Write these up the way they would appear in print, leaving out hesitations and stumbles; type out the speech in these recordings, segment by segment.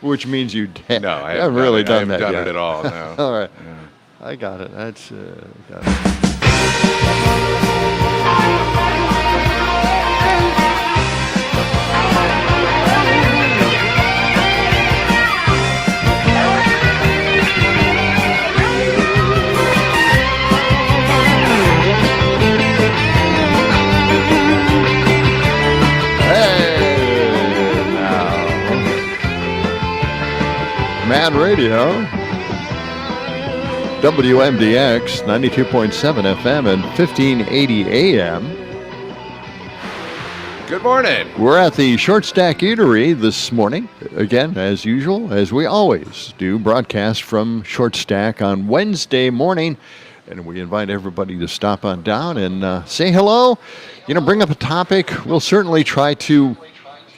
Which means you No, I haven't really done that yet. yet. It at all. No. All right. Yeah. I got it. That's got it. Hey, now. Mad Radio. WMDX 92.7 FM and 1580 AM. Good morning. We're at the Short Stack Eatery this morning. Again, as usual, as we always do, broadcast from Short Stack on Wednesday morning. And we invite everybody to stop on down and say hello. Bring up a topic. We'll certainly try to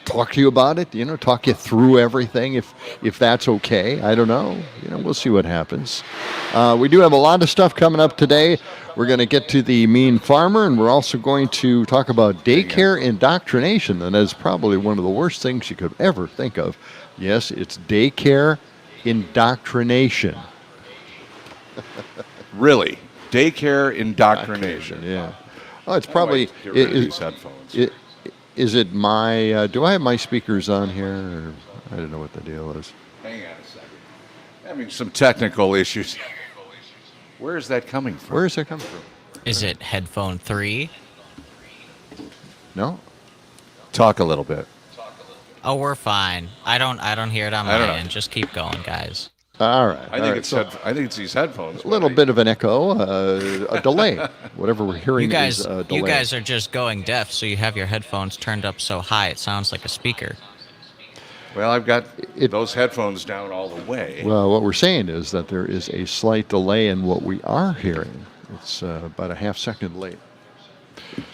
talk to you about it, talk you through everything if that's okay. I don't know. We'll see what happens. We do have a lot of stuff coming up today. We're going to get to the mean farmer, and we're also going to talk about daycare indoctrination, and that's probably one of the worst things you could ever think of. Yes, it's daycare indoctrination. Really? Daycare indoctrination. Yeah. Oh, it's probably... Get rid of these headphones. Is it my... do I have my speakers on here? Or, I don't know what the deal is. Hang on a second. Having some technical issues. Where is that coming from? Where is that coming from? Is it headphone 3? No? Talk a little bit. Oh, we're fine. I don't hear it on my end. Just keep going, guys. All right. I think it's these headphones. A little bit of an echo, a delay. Whatever we're hearing is a delay. You guys are just going deaf, so you have your headphones turned up so high it sounds like a speaker. Well, I've got those headphones down all the way. Well, what we're saying is that there is a slight delay in what we are hearing. It's about a half second late.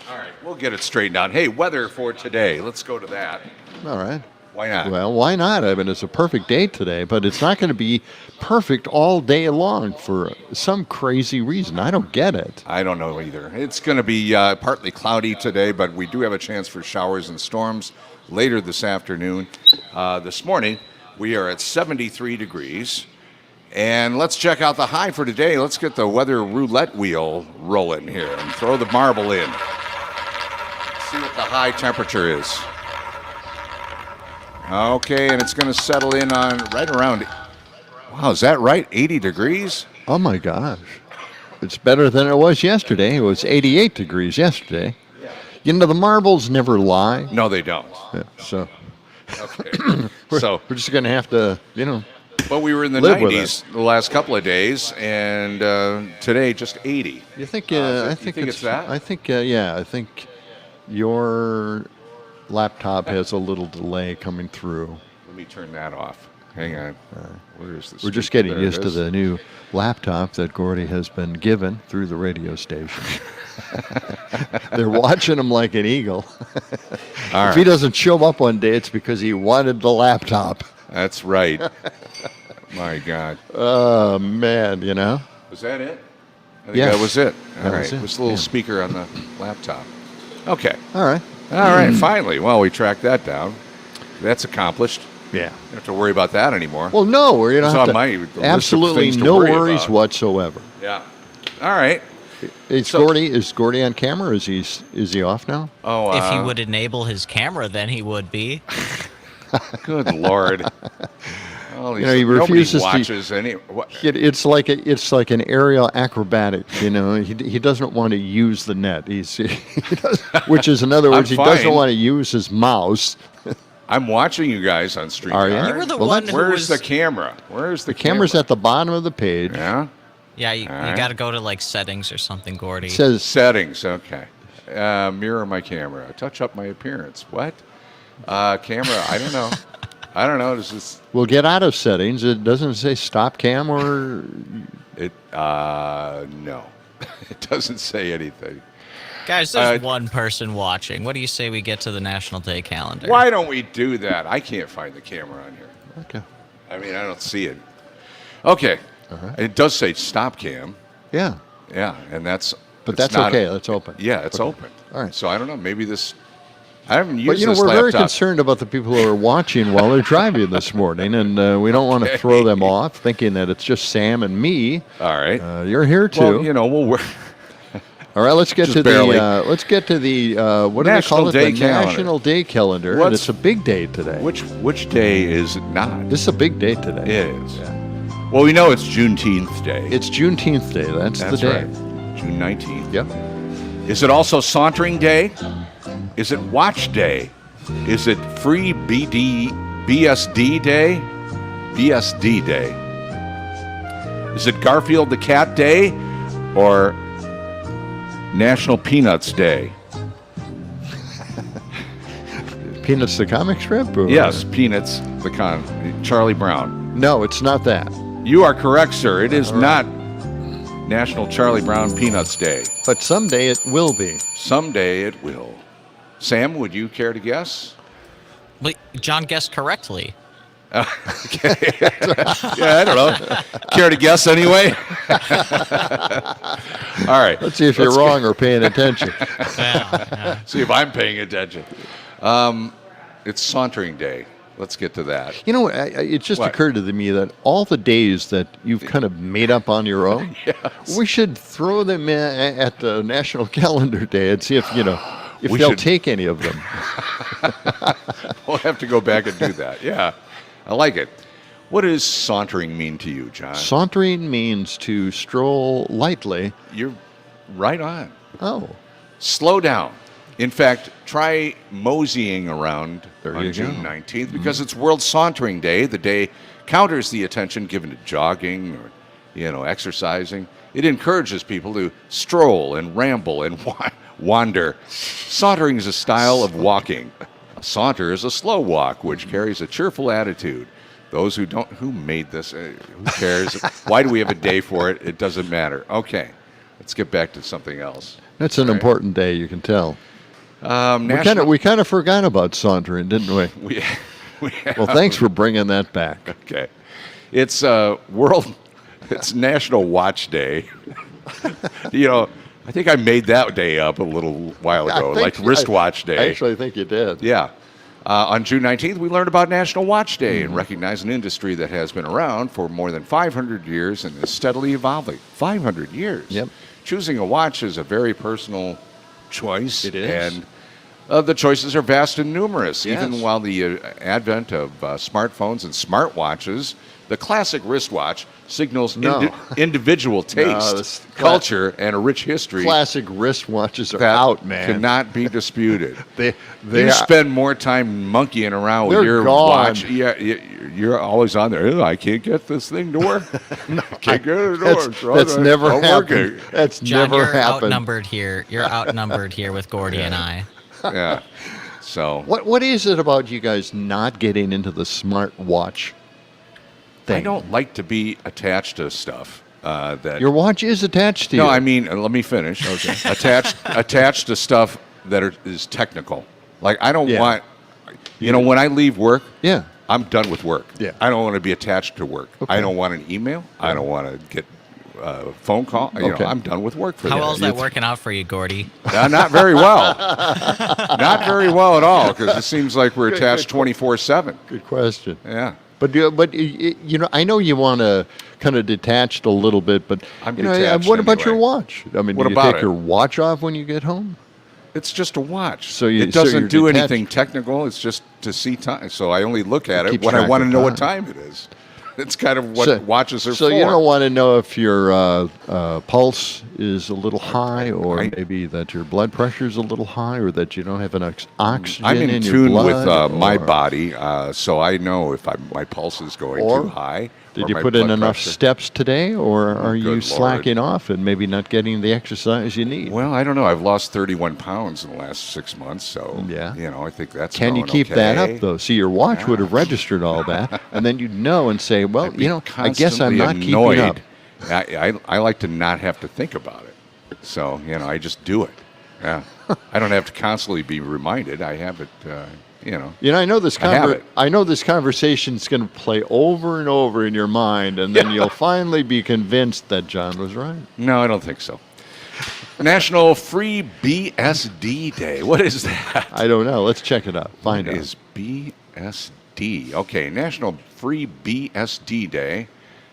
All right, we'll get it straightened out. Hey, weather for today. Let's go to that. All right. Why not? Well, why not? I mean, it's a perfect day today, but it's not going to be perfect all day long for some crazy reason. I don't get it. I don't know either. It's going to be partly cloudy today, but we do have a chance for showers and storms later this afternoon. This morning, we are at 73 degrees. And let's check out the high for today. Let's get the weather roulette wheel rolling here and throw the marble in. See what the high temperature is. Okay, and it's going to settle in on right around, wow, is that right? 80 degrees? Oh, my gosh. It's better than it was yesterday. It was 88 degrees yesterday. Yeah. The marbles never lie. No, they don't. Yeah, so okay. we're just going to have to, But we were in the 90s the last couple of days, and today just 80. You think? I think it's that. I think, yeah. I think your laptop has a little delay coming through. Let me turn that off. Hang on. Where is this? We're just getting used to the new laptop that Gordy has been given through the radio station. They're watching him like an eagle. If he doesn't show up one day, it's because he wanted the laptop. That's right. My God. Oh, man, Was that it? I think Yes. that was it. All That right. was it, It was a little yeah. speaker on the laptop. Okay. All right. All right, finally. Well, we tracked that down. That's accomplished. Yeah. Don't have to worry about that anymore. Well, no, we're It's not. on my list of Absolutely things to no worry worries about. whatsoever. Yeah. All right. Is Gordy on camera? Is he off now? Oh, If he would enable his camera, then he would be. good Lord. Well, he refuses nobody watches any. What? It's like an aerial acrobatic. He doesn't want to use the net. He does, which is, in other words, he doesn't fine. want to use his mouse. I'm watching you guys on StreamYard. Are you? You were the Well, one who Where's was... the camera? Where's the Camera's at the bottom of the page. Yeah. Yeah, you right. got to go to, settings or something, Gordy. It says Settings. Okay. Mirror my camera. Touch up my appearance. What? Camera. I don't know. I don't know. Does this? we'll get out of settings. It doesn't say stop cam or... It. No. It doesn't say anything. Guys, there's one person watching. What do you say we get to the National Day calendar? Why don't we do that? I can't find the camera on here. Okay. I mean, I don't see it. Okay. Uh-huh. It does say stop cam. Yeah. Yeah, and that's. But it's that's not okay. That's open. Yeah, it's Okay. open. All right. So I don't know. Maybe this I haven't used But, this we're very laptop. concerned about the people who are watching while they're driving this morning, and we don't want to throw them off thinking that it's just Sam and me. All right. You're here, too. Well, we'll work. All right, let's get Just to barely. what do they call National it? Day The calendar. National Day Calendar, and What's- it's a big day today. Which day is it not? This is a big day today. It is. Well, we know it's Juneteenth Day. It's Juneteenth Day. That's the day. Right. June 19th. Yep. Is it also Sauntering Day? Is it Watch Day? Is it Free BSD Day? BSD Day. Is it Garfield the Cat Day? Or National Peanuts Day? Peanuts the comic strip? Or? Yes, Peanuts, Charlie Brown. No, it's not that. You are correct, sir. It is not National Charlie Brown Peanuts Day. But someday it will be. Someday it will. Sam, would you care to guess? Wait, John guessed correctly. Okay. Yeah, I don't know. Care to guess anyway? All right. Let's see if you're wrong or paying attention. Yeah. See if I'm paying attention. It's Sauntering Day. Let's get to that. It just What? occurred to me that all the days that you've kind of made up on your own, Yes. we should throw them in at the National Calendar Day and see if We they'll should. take any of them. We'll have to go back and do that. Yeah, I like it. What does sauntering mean to you, John? Sauntering means to stroll lightly. You're right on. Oh, Slow down. In fact, try moseying around There on you June go. 19th because it's World Sauntering Day. The day counters the attention given to jogging or, exercising. It encourages people to stroll and ramble and wander. Sauntering is a style of walking. A saunter is a slow walk, which carries a cheerful attitude. Those who made this, who cares? Why do we have a day for it? It doesn't matter. Okay, let's get back to something else. that's an important day, you can tell. National- We kind of forgot about sauntering, didn't we? we Well, thanks for bringing that back. Okay. It's it's National Watch Day. I think I made that day up a little while ago, like wristwatch day. I actually think you did. Yeah. On June 19th, we learned about National Watch Day and recognize an industry that has been around for more than 500 years and is steadily evolving. 500 years. Yep. Choosing a watch is a very personal choice. It is. And the choices are vast and numerous. Yes. Even while the advent of smartphones and smartwatches, the classic wristwatch signals individual taste, this culture, and a rich history Classic wristwatches are that out, man. cannot be disputed. They You are- spend more time monkeying around with They're your gone. watch. Yeah, you're always on there. "Oh, I can't get this thing to work. Can't get it to work. That's never Not happened. working." That's John, never you're happened. outnumbered here. You're outnumbered here with Gordy and I. Yeah. So What is it about you guys not getting into the smart watch thing? I don't like to be attached to stuff that. Your watch is attached to you. No, I mean, let me finish. Okay. Attached to stuff that is technical. Like I don't Yeah. want. When I leave work, Yeah. I'm done with work. Yeah. I don't want to be attached to work. Okay. I don't want an email. I don't want to get a phone call. Okay. I'm done with work for How that. well is that working out for you, Gordy? Not very well. Not very well at all because it seems like we're attached 24/7. Good question. Yeah. But I know you want to kind of detached a little bit, but I'm what detached about your anyway. watch? I mean, What do you about take it? your watch off when you get home? It's just a watch. So it you're doesn't do detached. anything technical. It's just to see time. So I only look at it Keep when I track want to of know what time. time it is. It's kind of what watches are so for. you don't want to know if your pulse is a little high, or I- maybe that your blood pressure is a little high, or that you don't have enough oxygen I'm in your tune blood, with my or body, so I know if my pulse is going Or too high. Did or you my put in blood enough pressure. steps today, or are you Lord. slacking off and maybe not getting the exercise you need? Well, I don't know. I've lost 31 pounds in the last 6 months, so Yeah. I think that's Can you going keep that okay. up, though? See, your watch would have registered all that, and then you'd know and say, well, I'd be I guess I'm constantly not annoyed. keeping up. I like to not have to think about it, so I just do it. Yeah, I don't have to constantly be reminded. I have it. I know this. I have it. I know this conversation is going to play over and over in your mind, and then you'll finally be convinced that John was right. No, I don't think so. National Free BSD Day. What is that? I don't know. Let's check it out. Find What out. is BSD? Okay, National Free BSD Day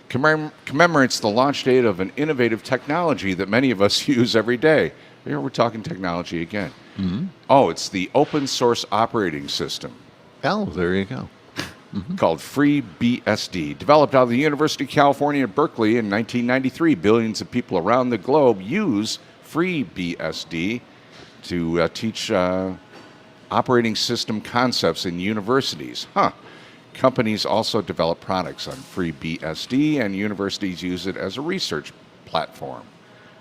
commemorates the launch date of an innovative technology that many of us use every day. Here we're talking technology again. Mm-hmm. Oh, it's the open source operating system Oh, there you go. called FreeBSD. Developed out of the University of California at Berkeley in 1993, billions of people around the globe use FreeBSD to teach operating system concepts in universities. Companies also develop products on FreeBSD, and universities use it as a research platform.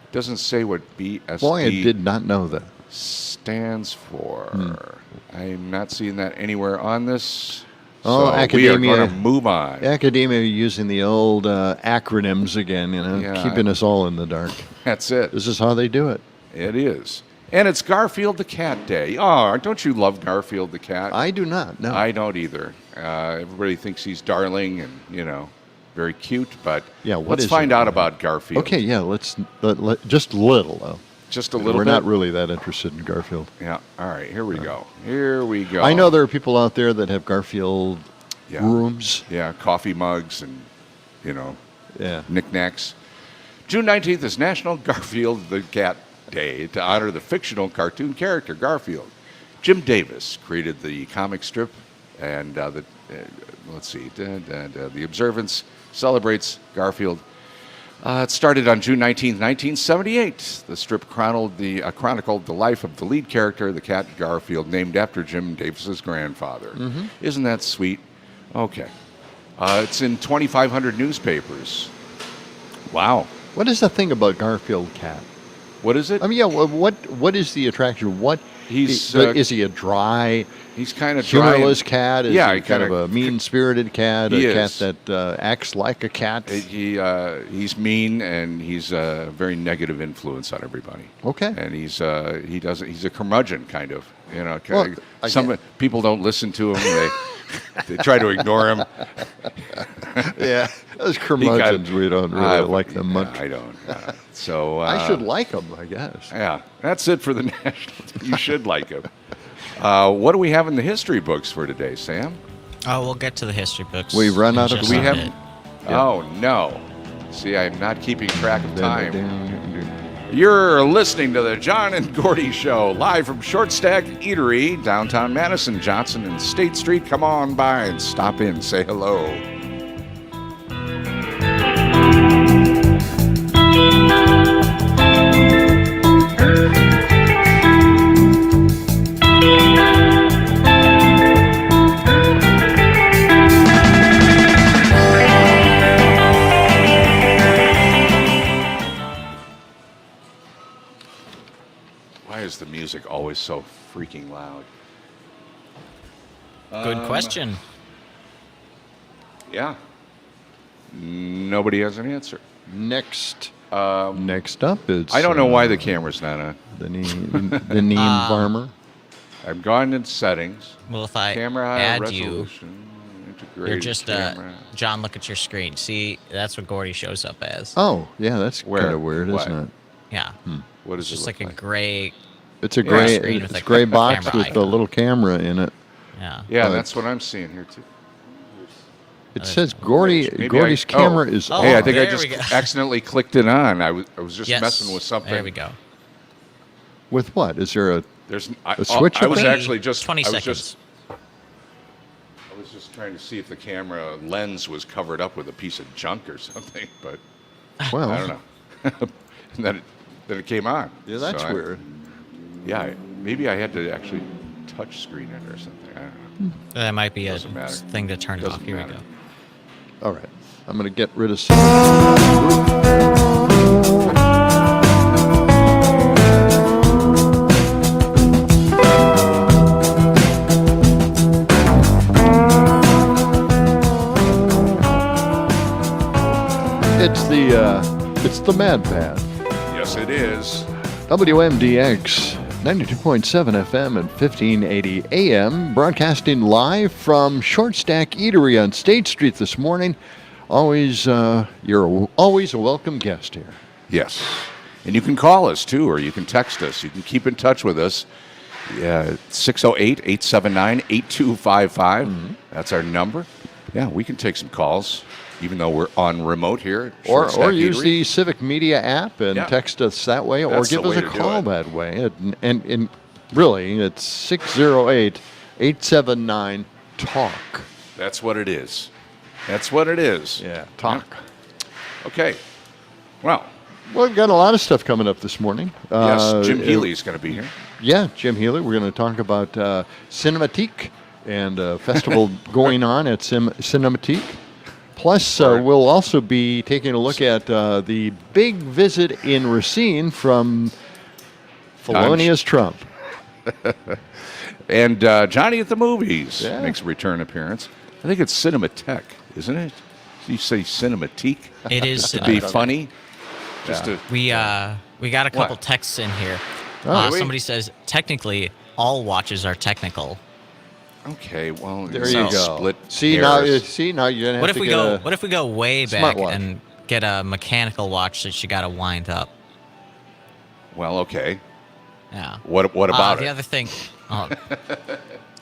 It doesn't say what BSD Boy, I did not know that. stands for. I'm not seeing that anywhere on this. Oh, so academia. We are going to move on. Academia using the old acronyms again, Yeah. keeping us all in the dark. That's it. This is how they do it. It is. And it's Garfield the Cat Day. Oh, don't you love Garfield the Cat? I do not, no. I don't either. Everybody thinks he's darling and, very cute, but Yeah, what let's is find it? out about Garfield. Okay, yeah, let's just a little, though. Just a little We're bit. not really that interested in Garfield. Yeah, all right, here we go. Here we go. I know there are people out there that have Garfield Yeah. rooms. Yeah, coffee mugs and, Yeah. knickknacks. June 19th is National Garfield the Cat Day to honor the fictional cartoon character Garfield. Jim Davis created the comic strip, and let's see, the observance celebrates Garfield. It started on June 19th, 1978. The strip chronicled the life of the lead character, the cat Garfield, named after Jim Davis's grandfather. Mm-hmm. Isn't that sweet? Okay. It's in 2,500 newspapers. Wow. What is the thing about Garfield cat? What is it? I mean, yeah, what is the attraction? He's is he a dry, he's kind of dry. humorless cat? Is Yeah, he kind of a mean-spirited cat? He A cat is. that acts like a cat? He's mean, and he's a very negative influence on everybody. Okay. And he's a curmudgeon kind of. Well, Some people don't listen to him. They try to ignore him. Yeah, those curmudgeons, we don't really like them much. I don't. So I should like them, I guess. Yeah, that's it for the national. You should like him. What do we have in the history books for today, Sam? Oh, we'll get to the history books. We run out of in just time. a We have. bit. Yeah. Oh no! See, I'm not keeping track of time. You're listening to the John and Gordy Show, live from Short Stack Eatery, downtown Madison, Johnson and State Street. Come on by and stop in, say hello. Why is the music always so freaking loud? Good question. Yeah. Nobody has an answer. Next up is... I don't know why the camera's not on. The Neem Farmer. I've gone in settings. Well, if I Camera high add you, resolution. Integrated you're just camera. John. Look at your screen. See, that's what Gordy shows up as. Oh, yeah, that's Where? kind of weird, What? isn't it? Yeah, What does it's it just look like a gray. It's a Yeah. gray, Screen with it's a gray box camera with a icon. little camera in it. Yeah. Yeah, But- that's what I'm seeing here too. It says Gordy's Maybe camera is Oh, off. Hey, I think I there we just go. accidentally clicked it on. I was just Yes. messing with something. There we go. With what? Is there a... There's A switch I up was there? actually just 20 I was seconds. I was just trying to see if the camera lens was covered up with a piece of junk or something, but Well, I don't know. And then it came on. yeah, that's So weird. Maybe I had to actually touch screen it or something. I don't know. That might be a Doesn't matter. thing to turn it off. Doesn't Here we matter. go. All right. I'm going to get rid of some. It's the Mad Path. Yes, it is. WMDX 92.7 FM and 1580 AM, broadcasting live from Short Stack Eatery on State Street this morning. Always, you're always a welcome guest here. Yes. And you can call us, too, or you can text us. You can keep in touch with us. 608-879-8255. That's our number. Yeah, we can take some calls, even though we're on remote here. At Or Short Stack use Eatery. the Civic Media app and text us that way, or That's give the us way a to do call it. that way. And really, it's 608-879-TALK. That's what it is. That's what it is. Yeah, talk. Okay. Well, We've got a lot of stuff coming up this morning. yes, Jim Healy's going to be here. Yeah, Jim Healy. We're going to talk about Cinematique and a festival going on at Cinematique. Plus, we'll also be taking a look at the big visit in Racine from Felonious Trump. And Johnny at the Movies Yeah. makes a return appearance. I think it's Cinematech, isn't it? You say Cinematique It is. to be funny? Just to We got a couple What? texts in here. Oh, Somebody says technically all watches are technical. Okay, well, There it's you not go. Split See hairs. now you're gonna have What if to we get go? a What if we go way back smartwatch. and get a mechanical watch that you got to wind up? Well, okay. Yeah. What about the it? other thing? Oh,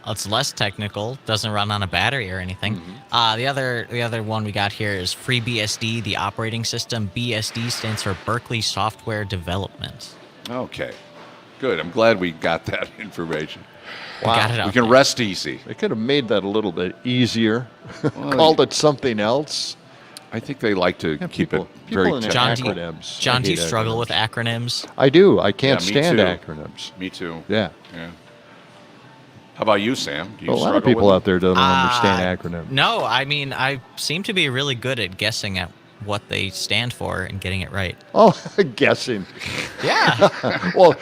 it's less technical. Doesn't run on a battery or anything. Mm-hmm. The other one we got here is FreeBSD, the operating system. BSD stands for Berkeley Software Development. Okay, good. I'm glad we got that information. We got it out We can there. rest easy. They could have made that a little bit easier. Well, Called it something else. I think they like to keep people it very in John, do you, acronyms. John, I do you hate struggle acronyms. with acronyms? I do. I can't Yeah, me stand too. acronyms. Me too. Yeah. Yeah. How about you, Sam? Do you A lot of struggle people with out there don't understand acronyms. No, I mean, I seem to be really good at guessing at what they stand for and getting it right. Oh, guessing. Yeah. Well,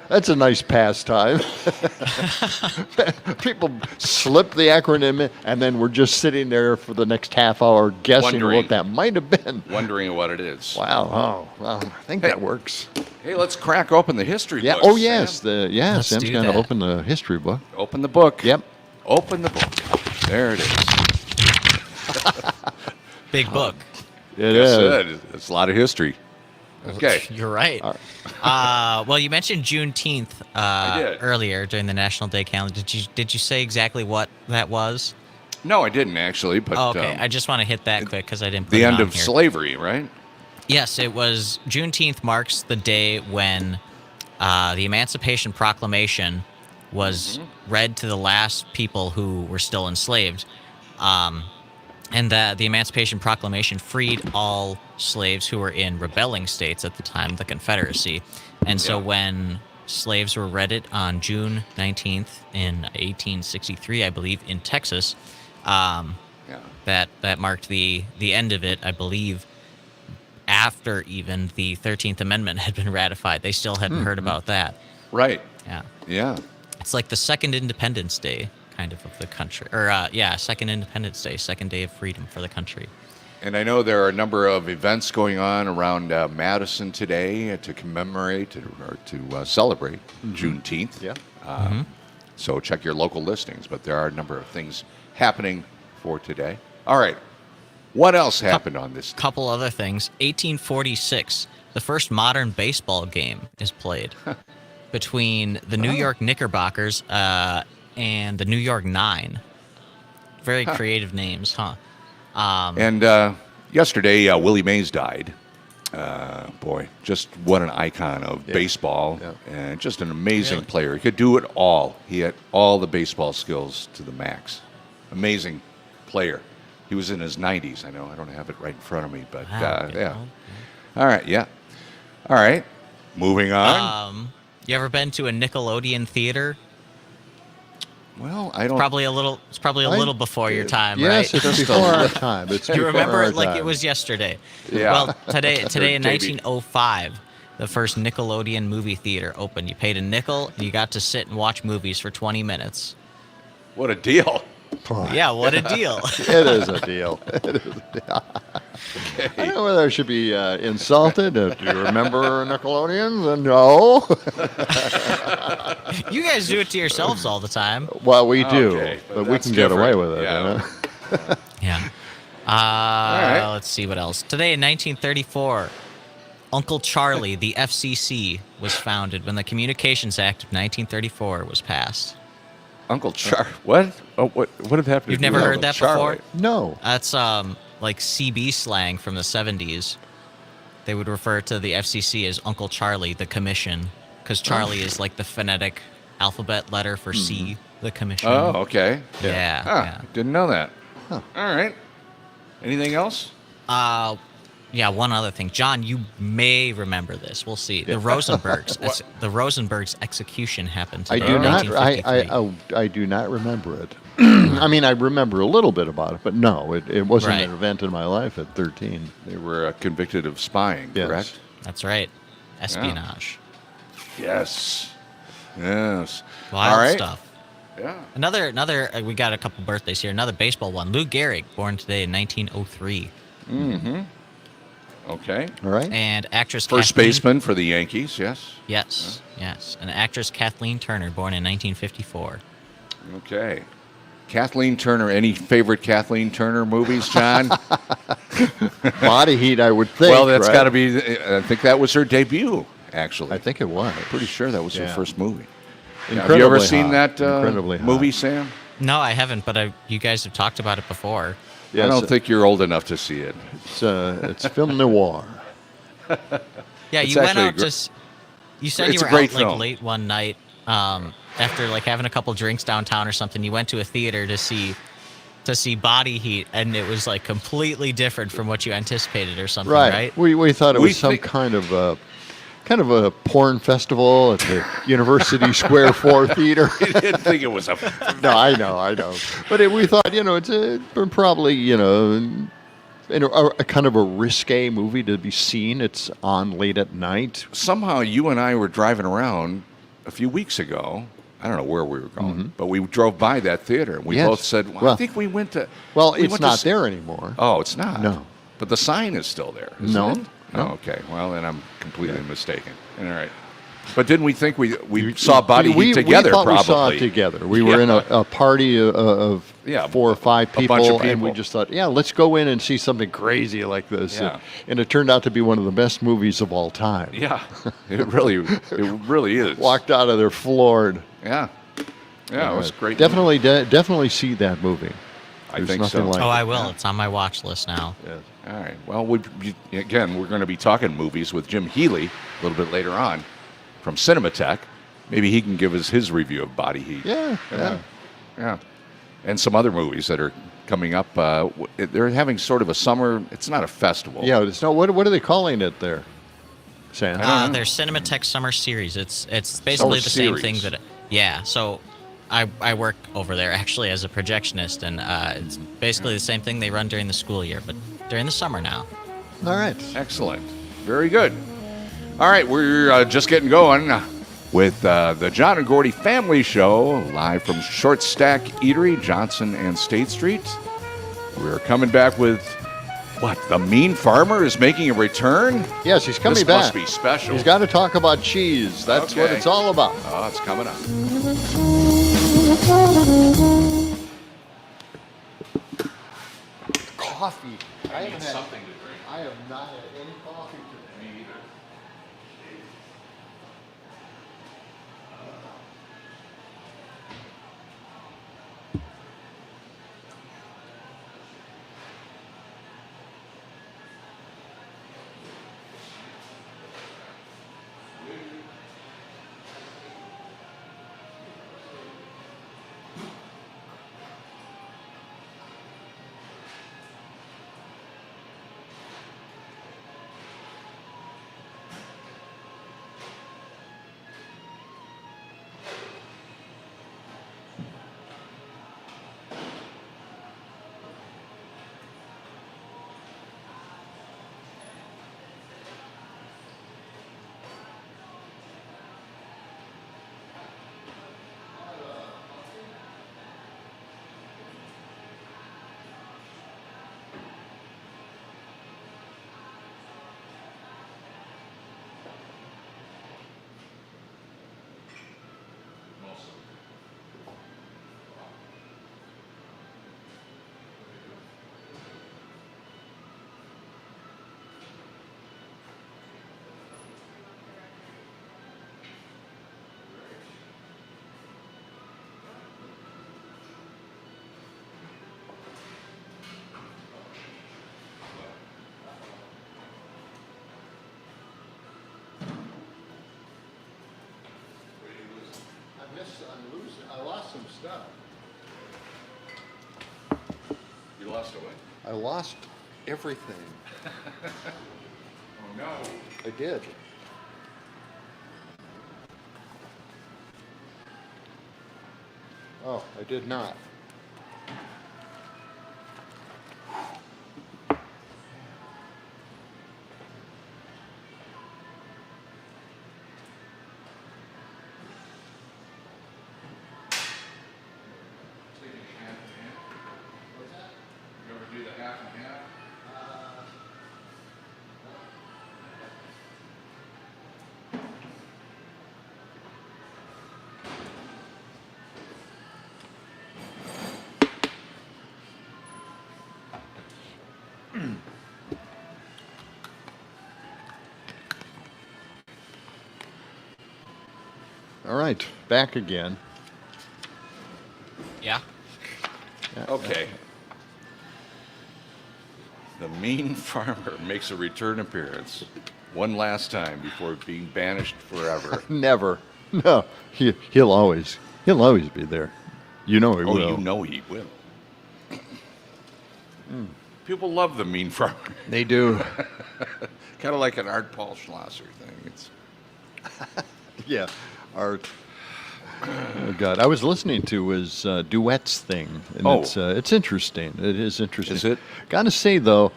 that's a nice pastime. People slip the acronym in, and then we're just sitting there for the next half hour guessing Wondering. what that might have been. Wondering what it is. Wow. Oh, well, I think that works. Hey, let's crack open the history Yeah. book. Oh, yes. Sam. Let's Sam's do going to that. open the history book. Open the book. Yep. Open the book. There it is. Big book. It Yes, is. it is. It's a lot of history. Okay. You're right. Well, you mentioned Juneteenth I did. earlier during the National Day calendar. Did you say exactly what that was? No, I didn't actually, but Oh, okay, I just want to hit that quick because I didn't put the it end on of here. slavery, right? Yes, it was Juneteenth marks the day when the Emancipation Proclamation was read to the last people who were still enslaved. And the Emancipation Proclamation freed all slaves who were in rebelling states at the time, the Confederacy. And so Yeah. when slaves were read it on June 19th in 1863, I believe, in Texas, Yeah. that marked the end of it, I believe, after even the 13th Amendment had been ratified. They still hadn't heard about that. Right. Yeah. Yeah. It's like the second Independence Day, kind of the country. Or, second Independence Day, second day of freedom for the country. And I know there are a number of events going on around Madison today to commemorate or to celebrate Juneteenth. Yeah. So check your local listings, but there are a number of things happening for today. All right. What else happened on this? Couple other things. 1846, the first modern baseball game is played between the New York Knickerbockers and the New York Nine. Very creative names, huh? And yesterday, Willie Mays died. Boy, just what an icon of baseball, and just an amazing Really? player. He could do it all. He had all the baseball skills to the max. Amazing player. He was in his 90s. I know I don't have it right in front of me, but Wow, yeah. well, All right, yeah. All right, moving on. You ever been to a Nickelodeon theater? Well, I don't. It's probably a little before your time, Yes, right? it's before our time. It's You before remember our it like time. it was yesterday. Yeah. Well, today in Davey. 1905, the first Nickelodeon movie theater opened. You paid a nickel, and you got to sit and watch movies for 20 minutes. What a deal. Yeah, what a deal. It is a deal. It is a deal. I don't know whether I should be insulted. Do you remember Nickelodeon? No. You guys do it to yourselves all the time. Well, we do, Okay, but but we that's can get away different. with it. Yeah. You know? Yeah. right. Let's see what else. Today in 1934, Uncle Charlie, the FCC, was founded when the Communications Act of 1934 was passed. Uncle Char. What? Oh, what did happen? You've never heard that Charlie? before? No. That's like CB slang from the 70s. They would refer to the FCC as Uncle Charlie, the Commission, because Charlie is like the phonetic alphabet letter for C, the Commission. Oh, okay. Yeah. Ah, didn't know that. All right. Anything else? Yeah, one other thing. John, you may remember this. We'll see. The Rosenberg's execution happened I today do in not. 1953. I do not remember it. I mean, I remember a little bit about it, but no, it wasn't Right. an event in my life at 13. They were convicted of spying, Yes. correct? That's right. Espionage. Yes. Yes. Wild All right. stuff. Yeah. Another. We got a couple birthdays here. Another baseball one. Lou Gehrig, born today in 1903, Okay. All right. and actress First Kathleen, baseman for the Yankees, yes. Yes, and actress Kathleen Turner, born in 1954. Okay. Kathleen Turner, any favorite Kathleen Turner movies, John? Body Heat, I would think. Well, that's right? got to be, I think that was her debut, actually. I think it was. Pretty sure that was her Yeah. first movie. Have Incredibly you ever seen hot. that Incredibly hot. movie, Sam? No, I haven't, but you guys have talked about it before. Yes, I don't think you're old enough to see it. it's film noir. Yeah, It's you went actually out you said it's you a were great out like film. late one night after like having a couple drinks downtown or something. You went to a theater to see Body Heat, and it was like completely different from what you anticipated or something, right? We thought it We was some think- kind of a porn festival at the University Square 4 Theater. I didn't think it was a. No, I know. But we thought, it's probably, a kind of a risque movie to be seen. It's on late at night. Somehow you and I were driving around a few weeks ago. I don't know where we were going, but we drove by that theater, and we Yes. both said, well, I Well- think we went to. Well, we it's went to not s- there anymore. Oh, it's not? No. But the sign is still there, isn't No. it? No. Oh, okay. Well, then I'm completely mistaken. All right. But didn't we think we saw Body Heat together, we thought probably? we saw it together. We were in a party of Yeah, 4 or 5 a bunch of people, and we people. just thought, let's go in and see something crazy like this. Yeah. And it turned out to be one of the best movies of all time. Yeah, it really is. Walked out of there floored. Yeah. Yeah, it was great. Definitely see that movie. I There's think nothing so. like Oh, it. I will. It's on my watch list now. Yes. All right. Well, again, we're going to be talking movies with Jim Healy a little bit later on from Cinematech. Maybe he can give us his review of Body Heat. Yeah. Yeah. And some other movies that are coming up. They're having sort of a summer. It's not a festival. Yeah, it's no. What are they calling it there, Sam? Their Cinematech Summer Series. It's basically the same thing Series. yeah. So I work over there actually as a projectionist, and it's basically the same thing they run during the school year, but during the summer now. All right. Excellent. Very good. All right, we're just getting going with the John and Gordy Family Show, live from Short Stack Eatery, Johnson and State Street. We're coming back with, what, the Mean Farmer is making a return? Yes, he's coming This back. must be special. He's got to talk about cheese. That's what Okay. it's all about. Oh, it's coming up. Coffee. I haven't had. Something to drink. I have not had any coffee today. Me either. lost some stuff. You lost away? I lost everything. Oh, no. I did. Oh, I did not. You ever do the half and half? All right, back again. Yeah. Okay. The mean farmer makes a return appearance one last time before being banished forever. Never. No, he'll always be there. You know he will. Oh, you know he will. People love the mean farmer. They do. Kind of like an Art Paul Schlosser thing. It's Yeah, art. Oh God, I was listening to his duets thing, and Oh. it's interesting. It is interesting. Is it? Gotta say though,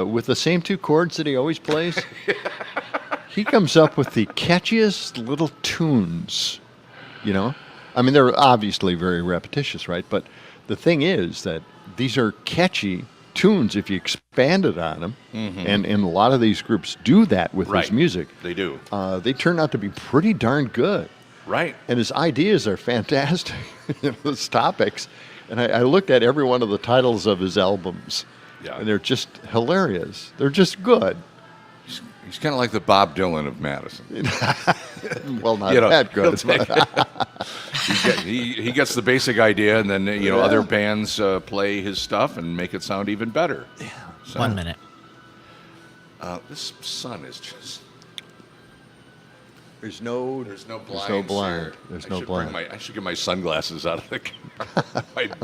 with the same two chords that he always plays, he comes up with the catchiest little tunes. You know, I mean they're obviously very repetitious, right? But the thing is that these are catchy tunes if you expanded on them, and a lot of these groups do that with Right. his music. They do. They turn out to be pretty darn good. Right. And his ideas are fantastic, his topics. And I looked at every one of the titles of his albums, Yeah. and they're just hilarious. They're just good. He's kind of like the Bob Dylan of Madison. Well, not You know, that good. he'll but- he gets the basic idea, and then other bands play his stuff and make it sound even better. Yeah. So, 1 minute. this sun is just. There's no There's blind. here. There's I no should blind. I should get my sunglasses out of the car.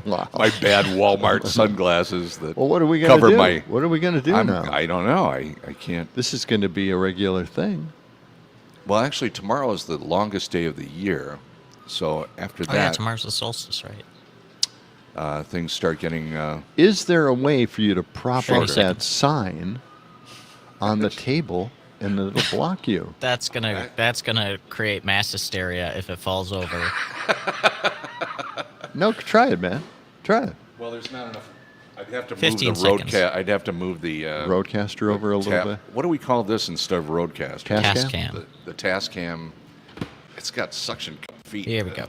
Wow. my bad Walmart sunglasses that Well, what are we going to cover do? my. What are we going to do now? I don't know. I can't. This is going to be a regular thing. Well, actually, tomorrow is the longest day of the year, so after Oh, yeah, that, tomorrow's the solstice, right? things start getting. Is there a way for you to prop Sure. up that sign on the table and it'll block you? That's gonna create mass hysteria if it falls over. No, try it, man. Try it. Well, there's not enough. I'd have to move 15 the seconds. I'd have to move the Roadcaster over a little bit. What do we call this instead of Roadcaster? Task Task cam. The Tascam. It's got suction feet. Here we go.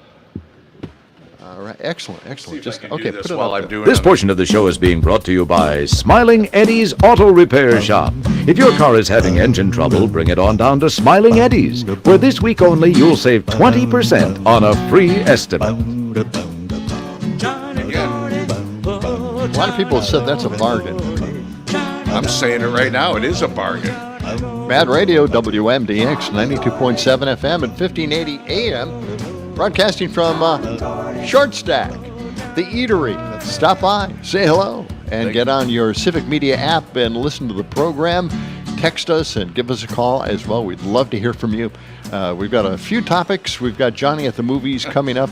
All right, excellent. See if I Just can okay. do this Put it while up I'm there. doing This it. portion of the show is being brought to you by Smiling Eddie's Auto Repair Shop. If your car is having engine trouble, bring it on down to Smiling Eddie's, where this week only you'll save 20% on a free estimate. A lot of people have said that's a bargain. I'm saying it right now. It is a bargain. Mad Radio, WMDX, 92.7 FM and 1580 AM, broadcasting from Short Stack, the eatery. Stop by, say hello, and get on your Civic Media app and listen to the program. Text us and give us a call as well. We'd love to hear from you. We've got a few topics. We've got Johnny at the Movies coming up.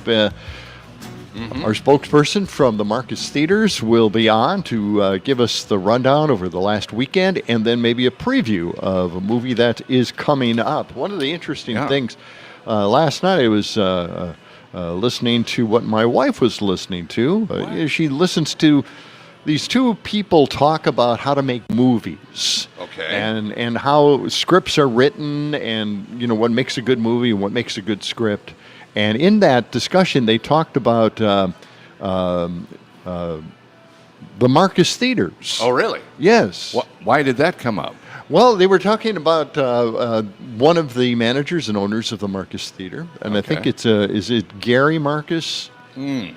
Our spokesperson from the Marcus Theaters will be on to give us the rundown over the last weekend and then maybe a preview of a movie that is coming up. One of the interesting things, last night I was listening to what my wife was listening to. She listens to these two people talk about how to make movies. Okay. And how scripts are written and, what makes a good movie and what makes a good script. And in that discussion, they talked about the Marcus Theaters. Oh, really? Yes. Why did that come up? Well, they were talking about one of the managers and owners of the Marcus Theater, and I think it's is it Gary Marcus? I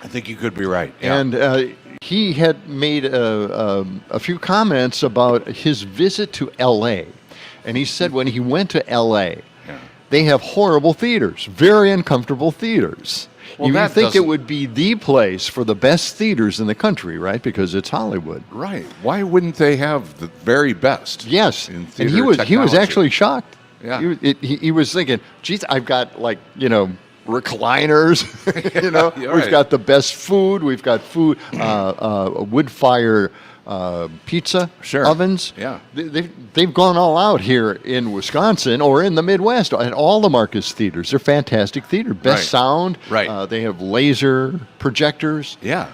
think you could be right. Yeah. And he had made a few comments about his visit to L.A. And he said when he went to L.A., they have horrible theaters, very uncomfortable theaters. Well, you that think it doesn't- would be the place for the best theaters in the country, right? Because it's Hollywood. Right. Why wouldn't they have the very best? Yes, in and theater he was technology? actually shocked. Yeah. He was thinking, geez, I've got recliners. Yeah, We've right. got the best food. We've got food, wood fire pizza Sure. ovens. Yeah. They've gone all out here in Wisconsin or in the Midwest at all the Marcus theaters. They're fantastic theater. Best Right. sound. Right. They have laser projectors. Yeah.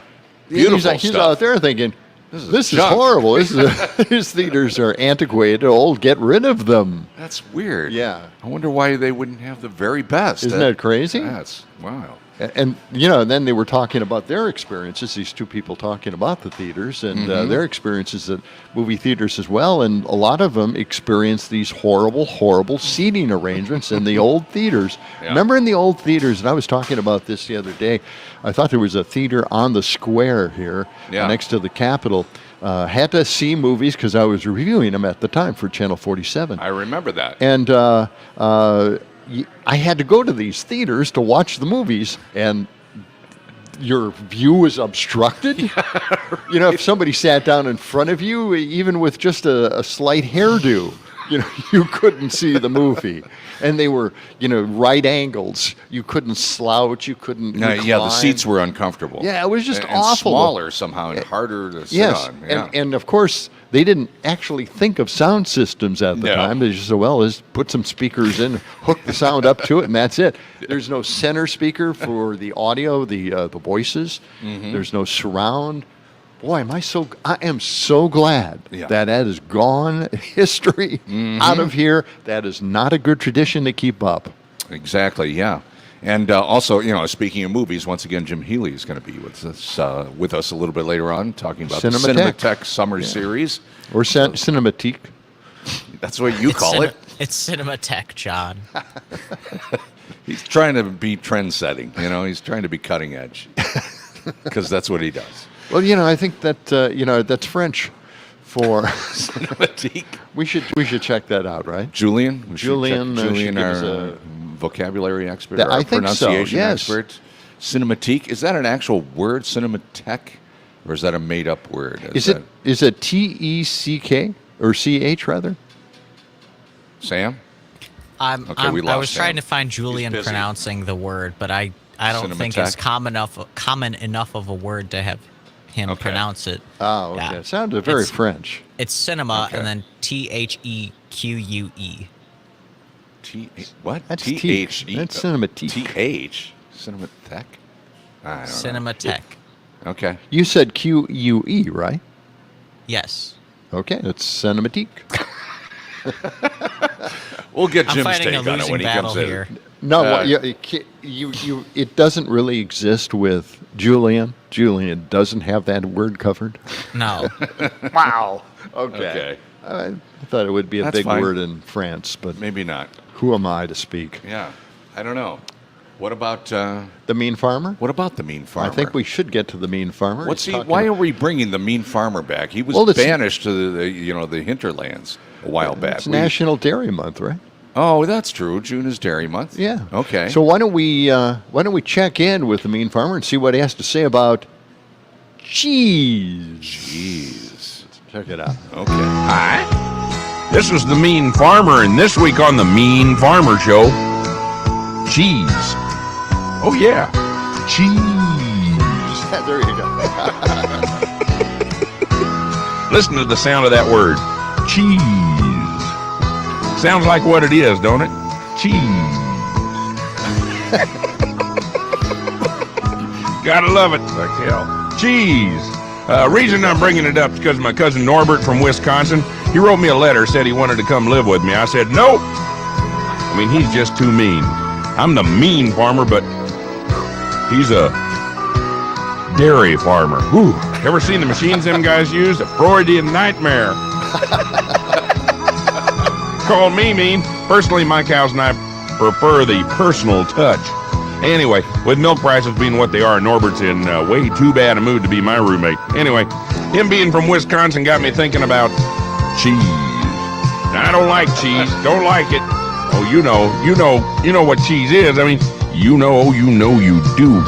Beautiful He's stuff. out there thinking, this is junk." horrible. These theaters are antiquated, old. Get rid of them. That's weird. Yeah. I wonder why they wouldn't have the very best. Isn't that crazy? That's wow. And then they were talking about their experiences. These two people talking about the theaters and their experiences at movie theaters as well. And a lot of them experienced these horrible seating arrangements in the old theaters. Yeah. Remember in the old theaters? And I was talking about this the other day. I thought there was a theater on the square here next to the Capitol. Had to see movies because I was reviewing them at the time for Channel 47. I remember that. And I had to go to these theaters to watch the movies, and your view was obstructed. If somebody sat down in front of you, even with just a slight hairdo, you couldn't see the movie. And they were, right angles. You couldn't slouch. You couldn't Yeah, the recline. seats were uncomfortable. Yeah, it was just and awful. smaller somehow and harder to sit Yes, on. Yeah. and of course they didn't actually think of sound systems at the No. time. They just said, "Well, let's put some speakers in, hook the sound up to it, and that's it." There's no center speaker for the audio, the voices. Mm-hmm. There's no surround. Boy, I am so glad Yeah. that is gone history out of here. That is not a good tradition to keep up. Exactly, yeah. And also, speaking of movies, once again, Jim Healy is going to be with us a little bit later on, talking about the Cinematech. Cinematech Summer Series. Or Cinematique. That's what you call it. It's Cinematech, John. He's trying to be trend-setting. He's trying to be cutting edge because that's what he does. Well, I think that that's French for Cinematique. We should check that out, right? Julian, Julian, should Julian, give our us a- vocabulary expert, That- our I think so, pronunciation yes. expert. Cinematique, is that an actual word, Cinematech, or is that a made-up word? Is it TECK or CH rather? Sam? I we lost was trying Sam. to find Julian busy. pronouncing the word, but I don't think it's Cinematech? common enough of a word to have him Okay. pronounce it. Oh, okay. Yeah. It sounded very It's- French. It's cinema Okay. and then THEQUE. What? That's T-H-E. That's Cinematique. T-H. Cinematech? I don't Cinematech. know. Okay. You said QUE, right? Yes. Okay, that's Cinematique. We'll get I'm Jim's fighting take a on it losing when he battle comes here. in. No, Uh, it doesn't really exist with Julian. Julian doesn't have that word covered. No. Wow. Okay. I thought it would be a That's big fine. word in France, but Maybe not. who am I to speak? Yeah. I don't know. What about The Mean Farmer? the Mean Farmer? I think we should get to the Mean Farmer. What's He's he? talking Why about- are we bringing the Mean Farmer back? He was Well, it's- banished to the hinterlands a while back. It's National Dairy Month, right? Oh, that's true. June is Dairy Month. Yeah. Okay. So why don't we check in with the Mean Farmer and see what he has to say about cheese? Jeez. Check it out. Okay. Hi, this is the Mean Farmer, and this week on the Mean Farmer Show, cheese. Oh yeah, cheese. There you go. Listen to the sound of that word, cheese. Sounds like what it is, don't it? Cheese. Gotta love it, like hell. Cheese. Reason I'm bringing it up is because my cousin Norbert from Wisconsin, he wrote me a letter, said he wanted to come live with me. I said, nope. I mean, he's just too mean. I'm the mean farmer, but he's a dairy farmer. Whew. Ever seen the machines them guys use? A Freudian nightmare. Call me mean. Personally, my cows and I prefer the personal touch. Anyway, with milk prices being what they are, Norbert's in way too bad a mood to be my roommate. Anyway, him being from Wisconsin got me thinking about cheese. Now, I don't like cheese. Don't like it. Oh, you know what cheese is. I mean, you do.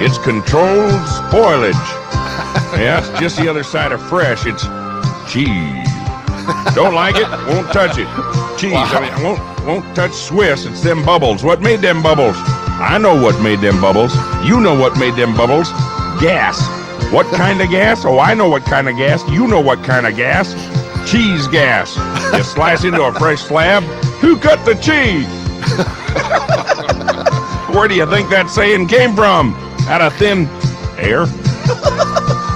It's controlled spoilage. Yeah, it's just the other side of fresh. It's cheese. Don't like it? Won't touch it. Cheese. Wow. I mean, I won't touch Swiss. It's them bubbles. What made them bubbles? I know what made them bubbles. You know what made them bubbles. Gas. What kind of gas? Oh, I know what kind of gas. You know what kind of gas. Cheese gas. You slice into a fresh slab. Who cut the cheese? Where do you think that saying came from? Out of thin air?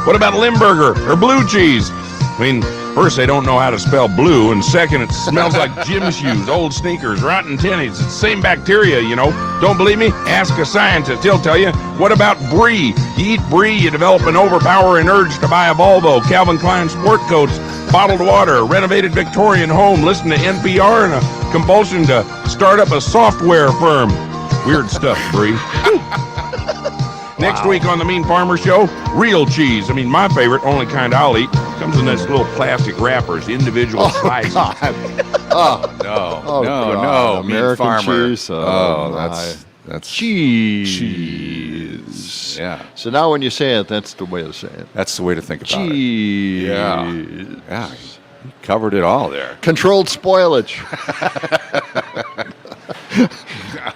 What about Limburger or blue cheese? I mean, first, they don't know how to spell blue, and second, it smells like gym shoes, old sneakers, rotten tinnies. It's the same bacteria, you know. Don't believe me? Ask a scientist. He'll tell you. What about brie? You eat brie, you develop an overpowering urge to buy a Volvo, Calvin Klein sport coats, bottled water, renovated Victorian home, listen to NPR, and a compulsion to start up a software firm. Weird stuff, brie. Next week on the Mean Farmer Show, real cheese. I mean, my favorite, only kind I'll eat, comes in this little plastic wrappers, individual slices. No. American Mean Farmer. cheese. That's cheese. Yeah. So now when you say it, that's the way to say it. That's the way to think about Cheese. it. Yeah. You covered it all there. Controlled spoilage.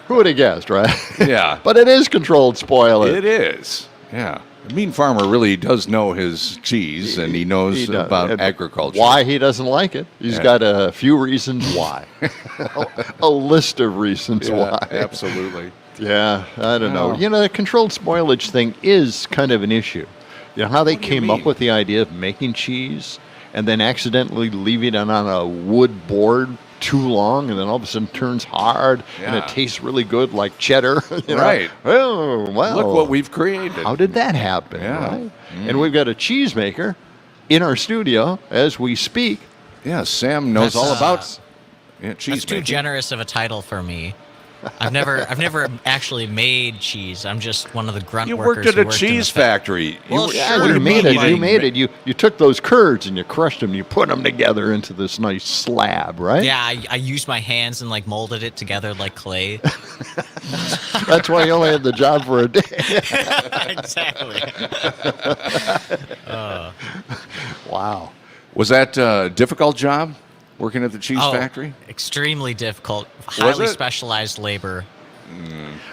Who would have guessed, right? Yeah. But it is controlled spoilage. It is. Yeah. The Mean Farmer really does know his cheese, and he knows about agriculture. Why he doesn't like it. He's got a few reasons why. a list of reasons why. Absolutely. Yeah, I don't know. You know, the controlled spoilage thing is kind of an issue. You know how they came up with the idea of making cheese and then accidentally leaving it on a wood board too long, and then all of a sudden turns hard, and it tastes really good like cheddar. Right. Oh, well. Look what we've created. How did that happen? Yeah. Right? And we've got a cheesemaker in our studio as we speak. Yeah, Sam knows all about cheese That's too making. generous of a title for me. I've never actually made cheese. I'm just one of the grunt You workers. worked at who a cheese factory. Well, You made it. You took those curds and you crushed them. And you put them together into this nice slab, right? Yeah, I used my hands and like molded it together like clay. That's why you only had the job for a day. Exactly. Wow. Was that a difficult job, working at the cheese factory? Extremely difficult. Highly it? specialized labor.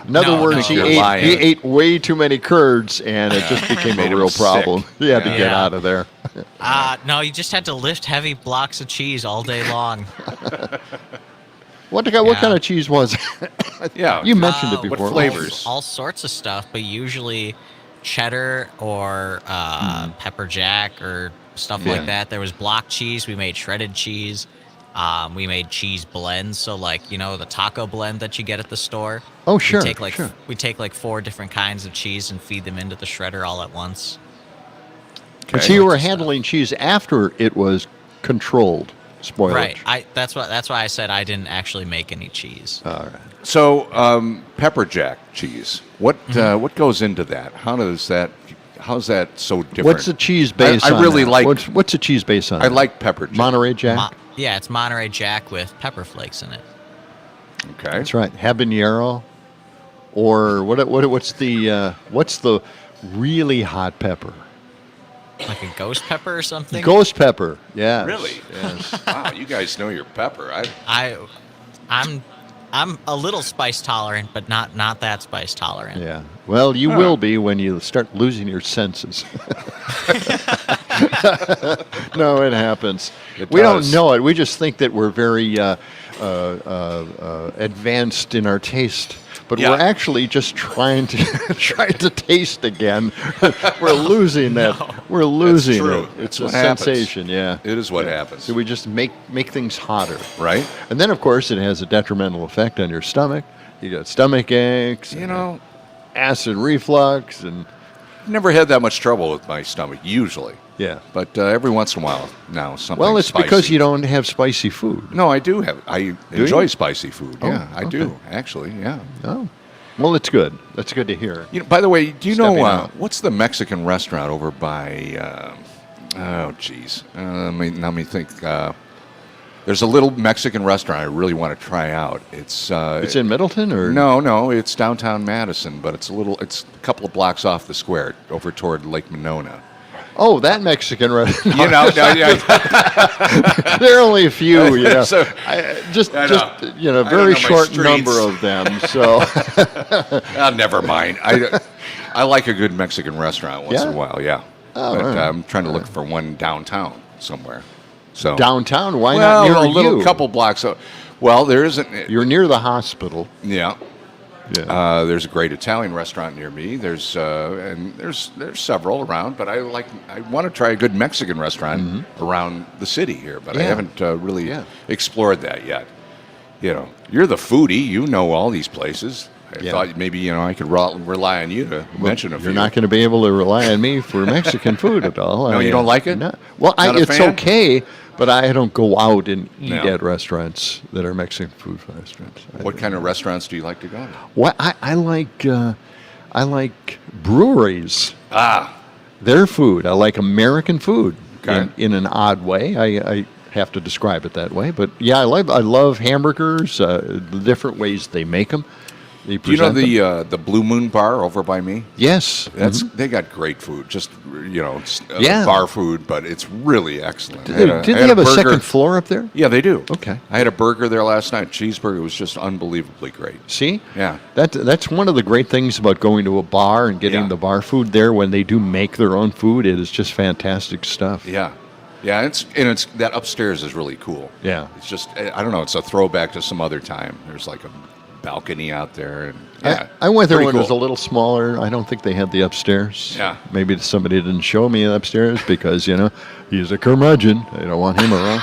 In other No, words, no. he ate way too many curds, and it just became a real problem. He had to get out of there. No, you just had to lift heavy blocks of cheese all day long. What kind of cheese was it? Yeah. You mentioned it before. What flavors? All sorts of stuff, but usually cheddar or pepper jack or stuff like that. There was block cheese. We made shredded cheese. We made cheese blends. So like, you know, the taco blend that you get at the store. Oh, sure. We take like 4 different kinds of cheese and feed them into the shredder all at once. But so you were handling cheese after it was controlled spoilage. Right. That's why I said I didn't actually make any cheese. All right. So, pepper jack cheese. What goes into that? How's that so different? What's the cheese based on? I really like. What's the cheese based on? I like pepper jack. Monterey Jack. Yeah, it's Monterey Jack with pepper flakes in it. Okay. That's right. Habanero, or what's the really hot pepper? Like a ghost pepper or something? Ghost pepper. Yeah. Really? Yes. Wow, you guys know your pepper. I'm a little spice tolerant, but not that spice tolerant. Yeah. Well, you will be when you start losing your senses. No, it happens. We don't know it. We just think that we're very advanced in our taste, but we're actually just trying to taste again. We're losing that. No. We're losing That's true. it. It's That's a what happens. sensation. Yeah. It is what happens. So we just make things hotter. Right. And then, of course, it has a detrimental effect on your stomach. You got stomach aches. You know, acid reflux, and never had that much trouble with my stomach usually. yeah. But every once in a while now something. Well, it's spicy. because you don't have spicy food. No, I do have. I enjoy spicy food. Oh, Yeah, I okay. do actually. Yeah. Oh, well, it's good. That's good to hear. You know, by the way, do you Stepping know out. what's the Mexican restaurant over by? Oh, geez. Let me think. There's a little Mexican restaurant I really want to try out. It's in Middleton, or no, it's downtown Madison, but it's a couple of blocks off the square, over toward Lake Monona. Oh, that Mexican restaurant. You know, There are only a few, you know. So, just I you know, don't very know my short streets. number of them. So Never mind. I like a good Mexican restaurant once in a while, yeah. Oh, but all right. I'm trying to look for one downtown somewhere. So downtown, why well, not near a little you? couple blocks. Well, there isn't. You're near the hospital. Yeah. Yeah. There's a great Italian restaurant near me. There's several around, but I want to try a good Mexican restaurant around the city here, but I haven't really explored that yet. You know, you're the foodie. You know all these places. I thought maybe I could rely on you to mention a few. You're not going to be able to rely on me for Mexican food at all. No, you don't like it? No. Well, Not a it's fan? okay, but I don't go out and eat No. at restaurants that are Mexican food restaurants. What kind of restaurants do you like to go to? What I like breweries. Ah, Their food. I like American food Okay. in an odd way. I have to describe it that way, but yeah, I love hamburgers. The different ways they make them. do you know the Blue Moon Bar over by me? Yes, They got great food. Just it's, Yeah. bar food, but it's really excellent. Did they have a second floor up there? Yeah, they do. Okay. I had a burger there last night. Cheeseburger was just unbelievably great. See? Yeah. That's one of the great things about going to a bar and getting Yeah. the bar food there when they do make their own food. It is just fantastic stuff. Yeah. Yeah, it's that upstairs is really cool. Yeah. It's just I don't know, it's a throwback to some other time. There's like a balcony out there, and yeah. I went there pretty when it was a cool. little smaller. I don't think they had the upstairs. Yeah. Maybe somebody didn't show me upstairs because, he's a curmudgeon. I don't want him around.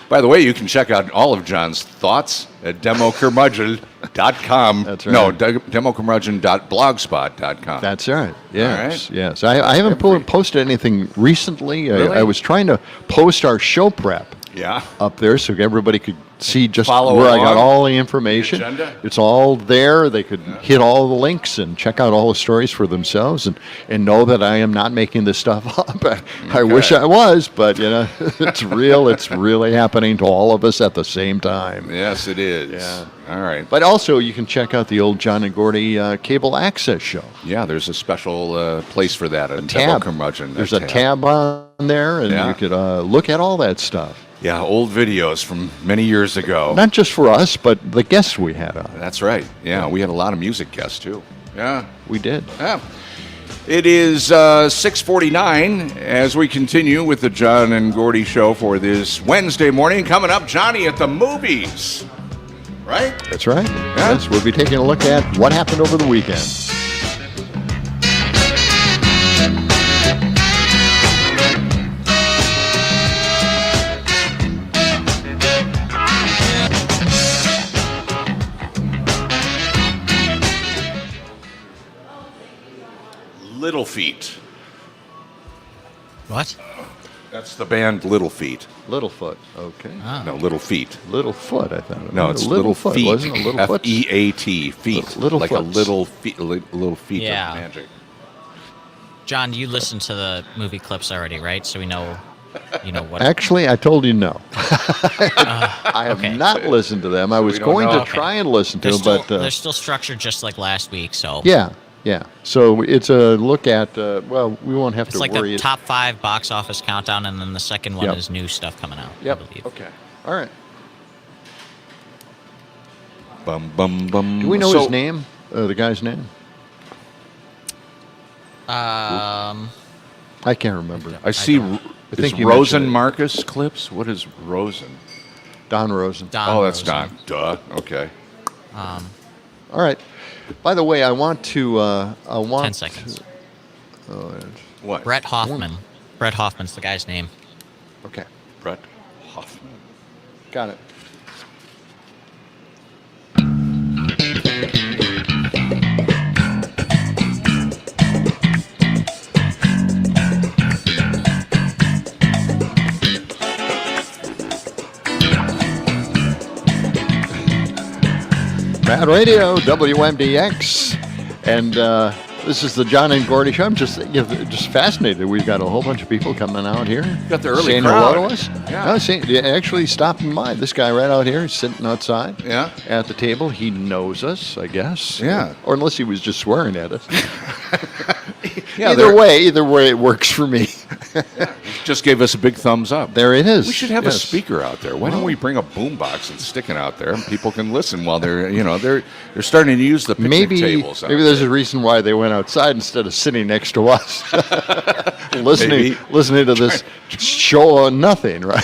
By the way, you can check out all of John's thoughts at democurmudgeon.com. That's right. No, democurmudgeon.blogspot.com. That's right. Yes. right. Yes. I haven't posted anything recently. Really? I was trying to post our show prep Yeah. up there so everybody could see just Follow where I got along. all the information. The agenda? It's all there. They could hit all the links and check out all the stories for themselves and know that I am not making this stuff up. I wish I was, but it's real. It's really happening to all of us at the same time. Yes, it is. Yeah. All right. But also, you can check out the old John and Gordy cable access show. Yeah, there's a special place for that at Tab. Democurmudgeon. There's a tab on there, and Yeah. you could look at all that stuff. Yeah, old videos from many years ago. Not just for us, but the guests we had on. That's right. Yeah, we had a lot of music guests too. Yeah. We did. Yeah. It is 6:49 as we continue with the John and Gordy show for this Wednesday morning. Coming up, Johnny at the movies. Right? That's right. Yes, we'll be taking a look at what happened over the weekend. Little Feet. What? That's the band Little Feet. Littlefoot. Okay. No, Little Feet. Littlefoot, I thought. No, it's Little Littlefoot, Feet. wasn't it? Littlefoot. F-E-A-T. Feet. Little like a Foots. little feet. Little feet Yeah. of magic. John, you listened to the movie clips already, right? So we know, what. Actually, I told you no. I have okay. not listened to them. I was we don't going know. to try and listen to They're them, still, but they're still structured just like last week, so yeah. So it's a look at. Well, we won't have it's to like worry. the top 5 box office countdown, and then the second one Yep. is new stuff coming out. Yep. I believe. Okay. All right. Bum, bum, bum. Do we know So- his name? The guy's name? I can't remember. I see. don't. I think Is you Rosen mentioned it. Marcus clips? What is Rosen? Don Rosen. Don Oh, that's Rosen. Don. Duh. Okay. All right. By the way, I want to. 10 seconds. What? Brett Hoffman. Brett Hoffman's the guy's name. Okay. Brett Hoffman. Got it. Mad Radio, WMDX, and This is the John and Gordy Show. I'm just fascinated. We've got a whole bunch of people coming out here. Got the early saying crowd. hello to us. Yeah. Actually stopping by. This guy right out here is sitting outside at the table. He knows us, I guess. Yeah. Or unless he was just swearing at us. Yeah, either way, it works for me. Just gave us a big thumbs up. There it is. We should have a speaker out there. Why don't we bring a boombox and stick it out there, and people can listen while they're starting to use the picnic tables. Maybe there's a reason why they went outside instead of sitting next to us, listening to this show on nothing. Right?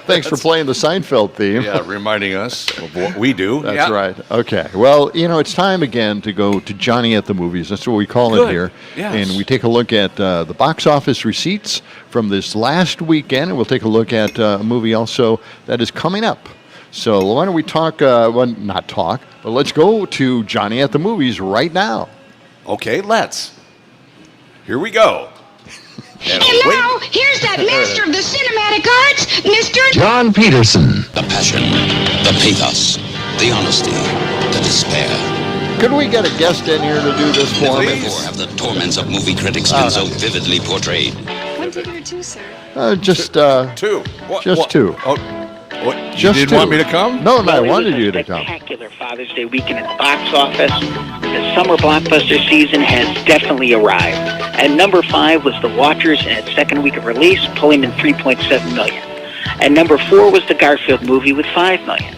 Thanks for playing the Seinfeld theme. Yeah, reminding us of what we do. That's right. Okay. Well, it's time again to go to Johnny at the Movies. That's what we call it here. Yes. And we take a look at the box office receipts from this last weekend, and we'll take a look at a movie also that is coming up. So why don't we talk, not talk, but let's go to Johnny at the Movies right now. Okay, let's. Here we go. And now, here's that master of the cinematic arts, Mr. John Peterson. The passion, the pathos, the honesty, the despair. Could we get a guest in here to do this for me? Never have the torments of movie critics been so vividly portrayed. One ticket or two, sir? Just two. Just two. Oh, what? Just you didn't two. want me to come? No, I wanted you to come. Spectacular Father's Day weekend at the box office. The summer blockbuster season has definitely arrived. And number 5 was The Watchers in its second week of release, pulling in $3.7 million. And number 4 was the Garfield movie with $5 million.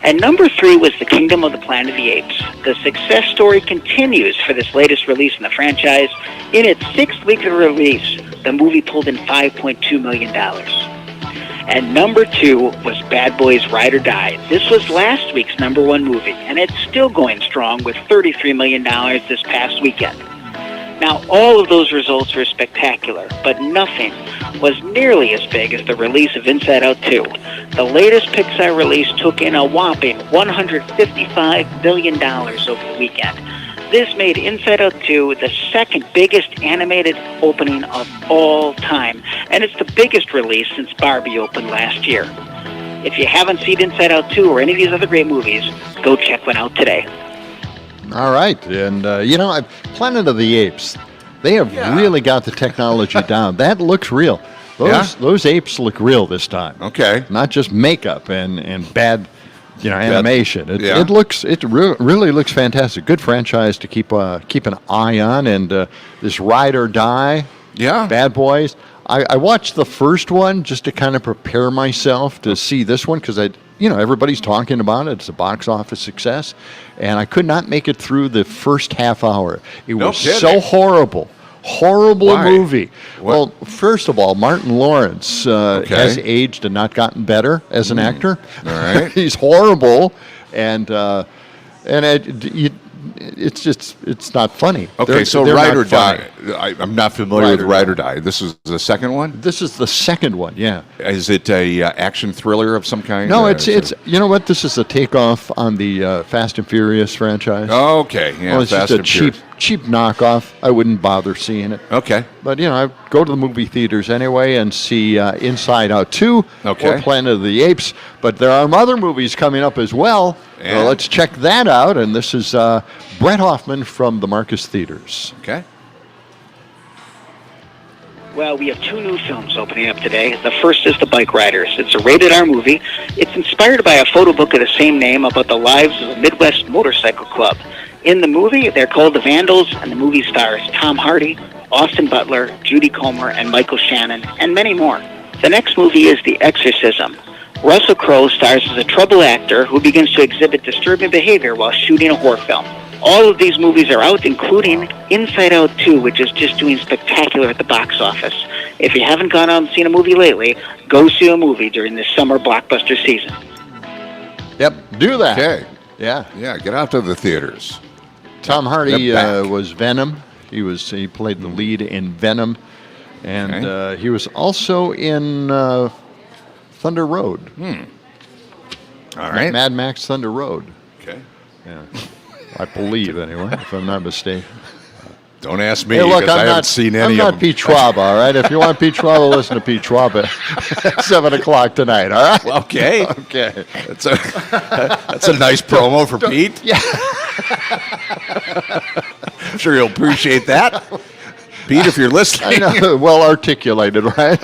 And number 3 was The Kingdom of the Planet of the Apes. The success story continues for this latest release in the franchise. In its 6th week of release, the movie pulled in $5.2 million. And number 2 was Bad Boys Ride or Die. This was last week's number 1 movie, and it's still going strong with $33 million this past weekend. Now, all of those results were spectacular, but nothing was nearly as big as the release of Inside Out 2. The latest Pixar release took in a whopping $155 million over the weekend. This made Inside Out 2 the second biggest animated opening of all time, and it's the biggest release since Barbie opened last year. If you haven't seen Inside Out 2 or any of these other great movies, go check one out today. All right, and Planet of the Apes, they have really got the technology down. That looks real. Those apes look real this time. Okay. Not just makeup and bad, animation. It really looks fantastic. Good franchise to keep an eye on, and this Ride or Die. Yeah. Bad Boys. I watched the first one just to kind of prepare myself to see this one because everybody's talking about it. It's a box office success, and I could not make it through the first half hour. It was so horrible movie. What? Well, first of all, Martin Lawrence has aged and not gotten better as an actor. All right. He's horrible, and it's not funny. Okay, so Ride or Die. I'm not familiar with Ride or Die. This is the second one? This is the second one, yeah. Is it a action thriller of some kind? No, it's you know what? This is a takeoff on the Fast and Furious franchise. Oh, okay. Yeah, it's just a cheap knockoff. I wouldn't bother seeing it. Okay. But, I go to the movie theaters anyway and see Inside Out 2 or Planet of the Apes. But there are other movies coming up as well. Yeah. Let's check that out. And this is Brett Hoffman from the Marcus Theaters. Okay. Well, we have 2 new films opening up today. The first is The Bike Riders. It's a rated-R movie. It's inspired by a photo book of the same name about the lives of the Midwest Motorcycle Club. In the movie, they're called The Vandals, and the movie stars Tom Hardy, Austin Butler, Judy Comer, and Michael Shannon, and many more. The next movie is The Exorcism. Russell Crowe stars as a troubled actor who begins to exhibit disturbing behavior while shooting a horror film. All of these movies are out, including Inside Out 2, which is just doing spectacular at the box office. If you haven't gone out and seen a movie lately, go see a movie during this summer blockbuster season. Yep, do that. Okay. Yeah. Yeah, get out to the theaters. Tom Hardy was Venom. He played the lead in Venom, and he was also in Thunder Road. All right. Mad Max Thunder Road. Okay. Yeah. I believe, anyway, if I'm not mistaken. Don't ask me, Hey, look, because I haven't seen any of them. I'm not Pete Schwab, all right? If you want Pete Schwab, listen to Pete Schwab at 7 o'clock tonight, all right? Okay. Okay. That's a nice promo for Pete. Yeah. I'm sure you'll appreciate that. Pete, if you're listening. I know, well articulated, right?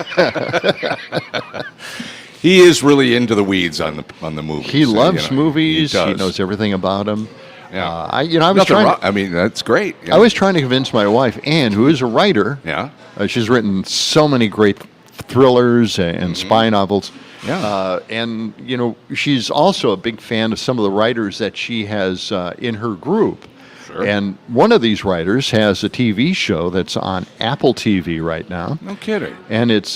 He is really into the weeds on the movies. He loves movies. He knows everything about them. Yeah. I was Nothing trying. wrong. I mean, that's great. Yeah. I was trying to convince my wife, Ann, who is a writer. Yeah. She's written so many great thrillers and spy novels. Yeah. And, she's also a big fan of some of the writers that she has in her group. Sure. And one of these writers has a TV show that's on Apple TV right now. No kidding. And it's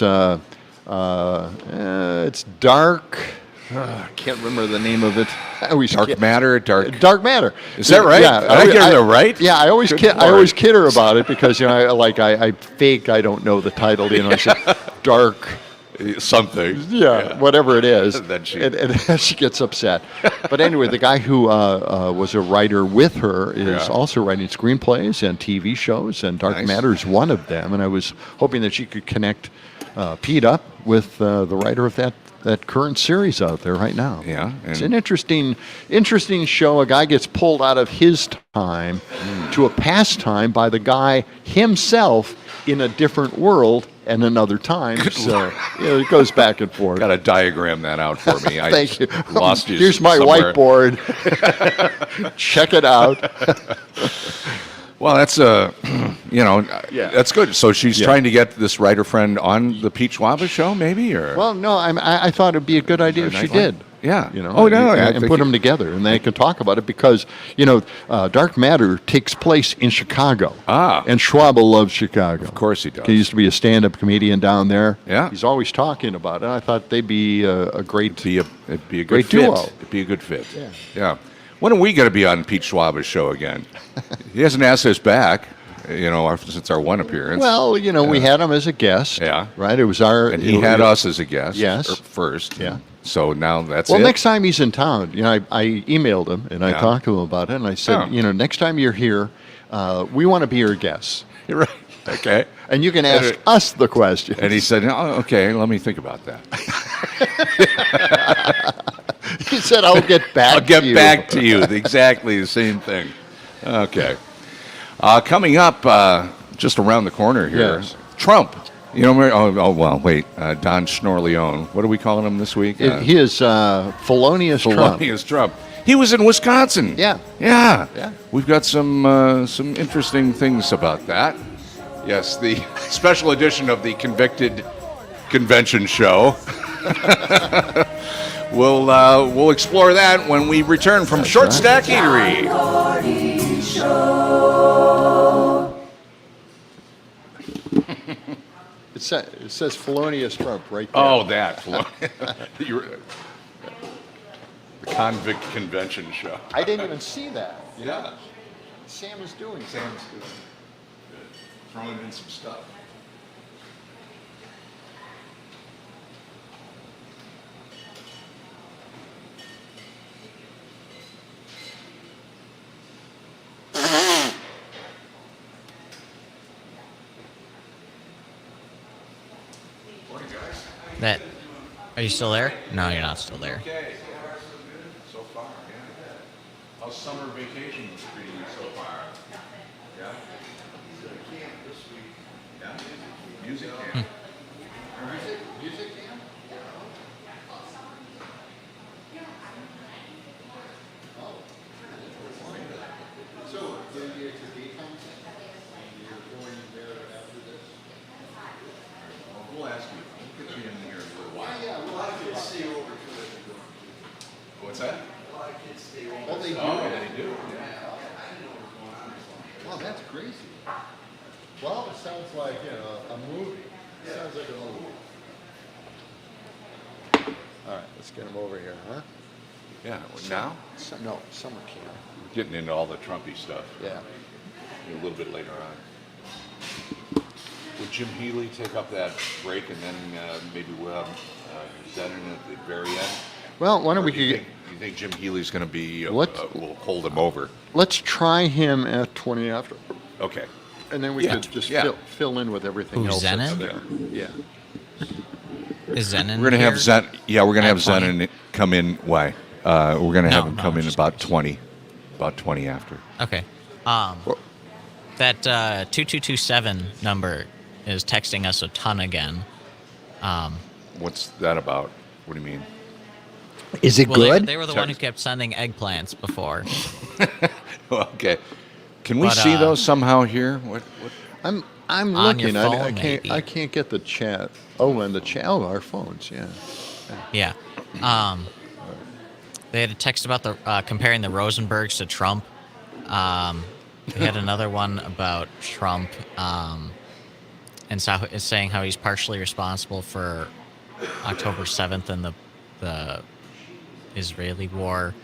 dark. I can't remember the name of it. I always Dark Matter. Dark Matter. Is that right? Yeah, Did I get that right? Yeah, I always Good kid. I Lord. always kid her about it because I fake I don't know the title. I say dark. Something. Yeah, whatever it is. Then she- and she gets upset. But anyway, the guy who was a writer with her is also writing screenplays and TV shows, and Dark Nice. Matter is one of them. And I was hoping that she could connect Pete up with the writer of that current series out there right now. Yeah, It's and- an interesting show. A guy gets pulled out of his time to a pastime by the guy himself in a different world and another time. So it goes back and forth. Got to diagram that out for me. Thank you. Lost you. Here's my somewhere. whiteboard. Check it out. Well, that's that's good. So she's trying to get this writer friend on the Pete Schwab show, maybe, or Well, no, I thought it'd be a good idea if she did. Yeah. Oh no, and put them together, and they can talk about it because Dark Matter takes place in Chicago. And Schwab loves Chicago. Of course he does. He used to be a stand-up comedian down there. Yeah. He's always talking about it. I thought they'd be a great. It'd be a good great fit. duo. It'd be a good fit. Yeah. Yeah. When are we going to be on Pete Schwab's show again? He hasn't asked us back, since our one appearance. Well, we had him as a guest. Yeah. Right. It was our. And he had us as a guest. Yes. First. Yeah. So now that's Well, it. next time he's in town, I emailed him and I Yeah. talked to him about it, and I said, Oh. next time you're here, we want to be your guests, You're right. Okay. and you can ask us the question. And he said, "Oh, okay, let me think about that. He said, "I'll get back. I'll get to you." back to you." Exactly the same thing. Okay. Coming up just around the corner here, Yes. Trump. Wait. Don Schnorleone. What are we calling him this week? He is felonious Trump. Felonious Trump. He was in Wisconsin. Yeah. Yeah. Yeah. We've got some interesting things about that. Yes, the special edition of the Convicted Convention Show. We'll explore that when we return from Short Stack Eatery. It says felonious Trump right there. Oh, that. The Convict Convention Show. I didn't even see that. Yeah. Sam is doing. Sam's doing it. Throwing in some stuff. Are you still there? No, you're not still there. Okay. So far, yeah. How's summer vacation treating you so far? Yeah. Camp this week. Yeah. Music camp. Music camp. So, the daytime, you're going there after this? We'll ask you. We'll get you in here in a little while. Yeah, well, I could stay over to it. What's that? Oh, they do? Oh, they do. Wow, that's crazy. Well, it sounds like, a movie. It sounds like a movie. All right, let's get him over here, huh? Yeah. Now? No, summer camp. We're getting into all the Trumpy stuff. Yeah. A little bit later on. Would Jim Healy take up that break and then maybe we'll have Zenon at the very end? Well, why don't we Do you get... think Jim Healy's going to be, What? will hold him over? Let's try him at 20 after. Okay. And then we could just fill in with everything Who, else that's Zenon? there. Yeah. Is Zenon We're going to have here? we're going to have At 20? Zenon come in. Why? We're going to have him come in just- about 20 after. Okay. That 2227 number is texting us a ton again. What's that about? What do you mean? Is it Well, good? they were the one who kept sending eggplants before. Well, okay. Can we But, see those somehow here? What? I'm On your looking. phone, I maybe. can't get the chat. Oh, and the chat. Oh, our phones. Yeah. Yeah. They had a text about the comparing the Rosenbergs to Trump. They had another one about Trump and so it's saying how he's partially responsible for October 7th and the Israeli war.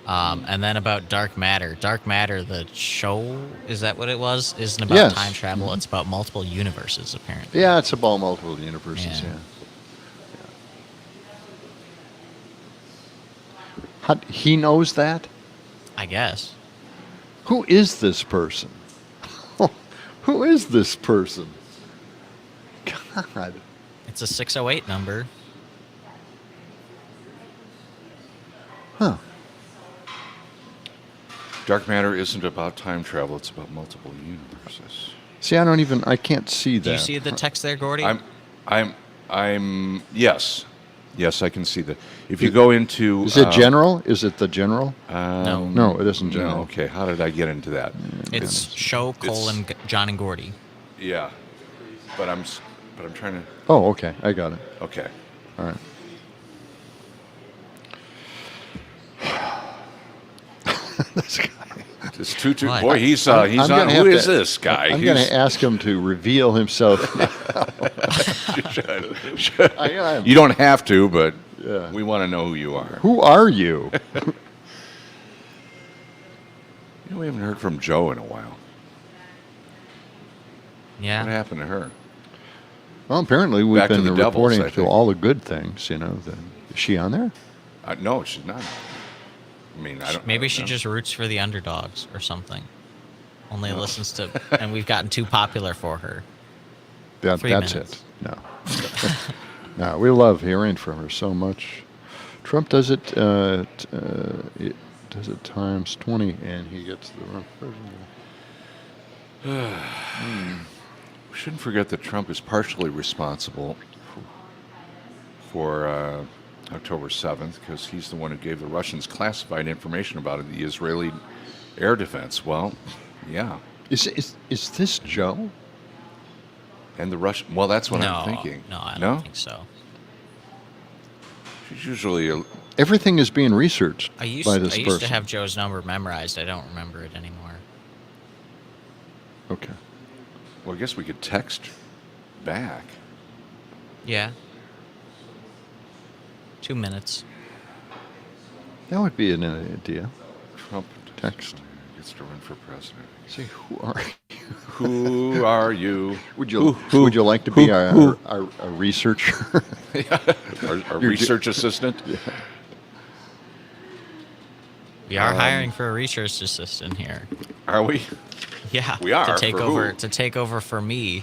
And then about Dark Matter. Dark Matter, the show, is that what it was? Isn't about Yes. time travel. It's about multiple universes, apparently. Yeah, it's about multiple universes. Yeah. Yeah. He knows that? I guess. Who is this person? Who is this person? God. It's a 608 number. Huh. Dark matter isn't about time travel. It's about multiple universes. See, I can't see that. Do you see the text there, Gordy? Yes. Yes, I can see that. If you go into... Is it general? Is it the general? No. No, it isn't general. No, okay. How did I get into that? It's show : John and Gordy. Yeah. But I'm trying to... Oh, okay. I got it. Okay. All right. This guy. This tutu... What? Boy, he's I'm on... gonna Who have is to- this guy? I'm going to ask him to reveal himself. You don't have to, but Yeah. we want to know who you are. Who are you? We haven't heard from Joe in a while. What Yeah. happened to her? Well, apparently we've Back to been the Devils, reporting I to think. all the good things. Is she on there? No, she's not. I mean, I don't. Maybe I she don't know. just roots for the underdogs or something. Only listens to, and we've gotten too popular for her. That's 3 minutes. it. No. No, we love hearing from her so much. Trump does it, does it times 20, and he gets the wrong person. We shouldn't forget that Trump is partially responsible for October 7th because he's the one who gave the Russians classified information about the Israeli air defense. Well, yeah. Is this Joe? And the Russian... Well, that's what I'm thinking. No, I don't think so. She's usually... Everything is being researched I used by this to person. have Joe's number memorized. I don't remember it anymore. Okay. Well, I guess we could text back. Yeah. 2 minutes. That would be an idea. Trump Text. gets to run for president. Say, who are you? Who are you? Would you like to be our researcher? Our research assistant? Yeah. We are hiring for a research assistant here. Are we? Yeah. We are? To take For over who? to take over for me,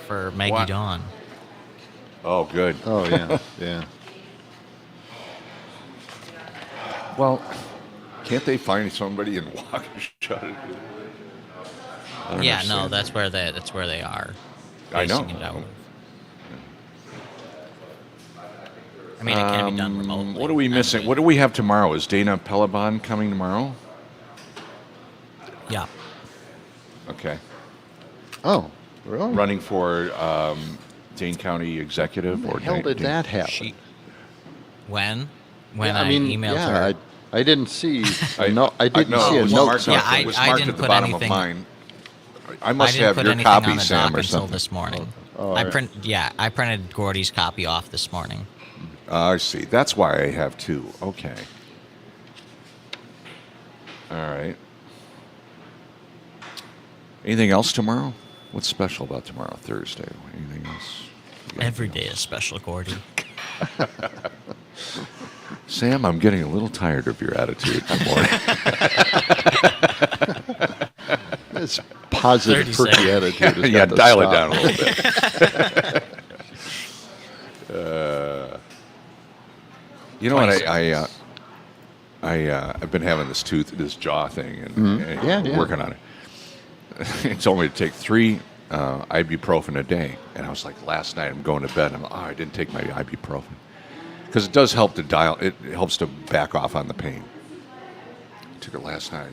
for Maggie What? Dawn. Oh, good. Oh, yeah, yeah. Well, can't they find somebody in Waukesha? I don't Yeah, understand. no, that's where they are. I know. basing it out. I mean, it can be done remotely. What are we missing? What do we have tomorrow? Is Dana Pelabon coming tomorrow? Yeah. Okay. Oh, really? Running for Dane County Executive? When Or the hell did that happen? She. When Yeah, I emailed her. I didn't see. I No, didn't no, see it a was note. marked, Yeah, it was I marked didn't at the put bottom anything- of mine. I I must didn't have put your anything on copy, the Sam, dock or until something. this morning. Oh, I yeah. printed Gordy's copy off this morning. I see. That's why I have two. Okay. All right. Anything else tomorrow? What's special about tomorrow, Thursday? Anything else? You got Every anything day is special, Gordy. Sam, I'm getting a little tired of your attitude this morning. This positive, 30 perky seconds. attitude. has Yeah, got to dial it stop. down a little bit. You know what? 20 I've been having this jaw thing and Yeah, yeah. working on it. he told me to take 3 ibuprofen a day. And I was like, last night I'm going to bed. I'm like, I didn't take my ibuprofen. Because it does help to it helps to back off on the pain. I took it last night.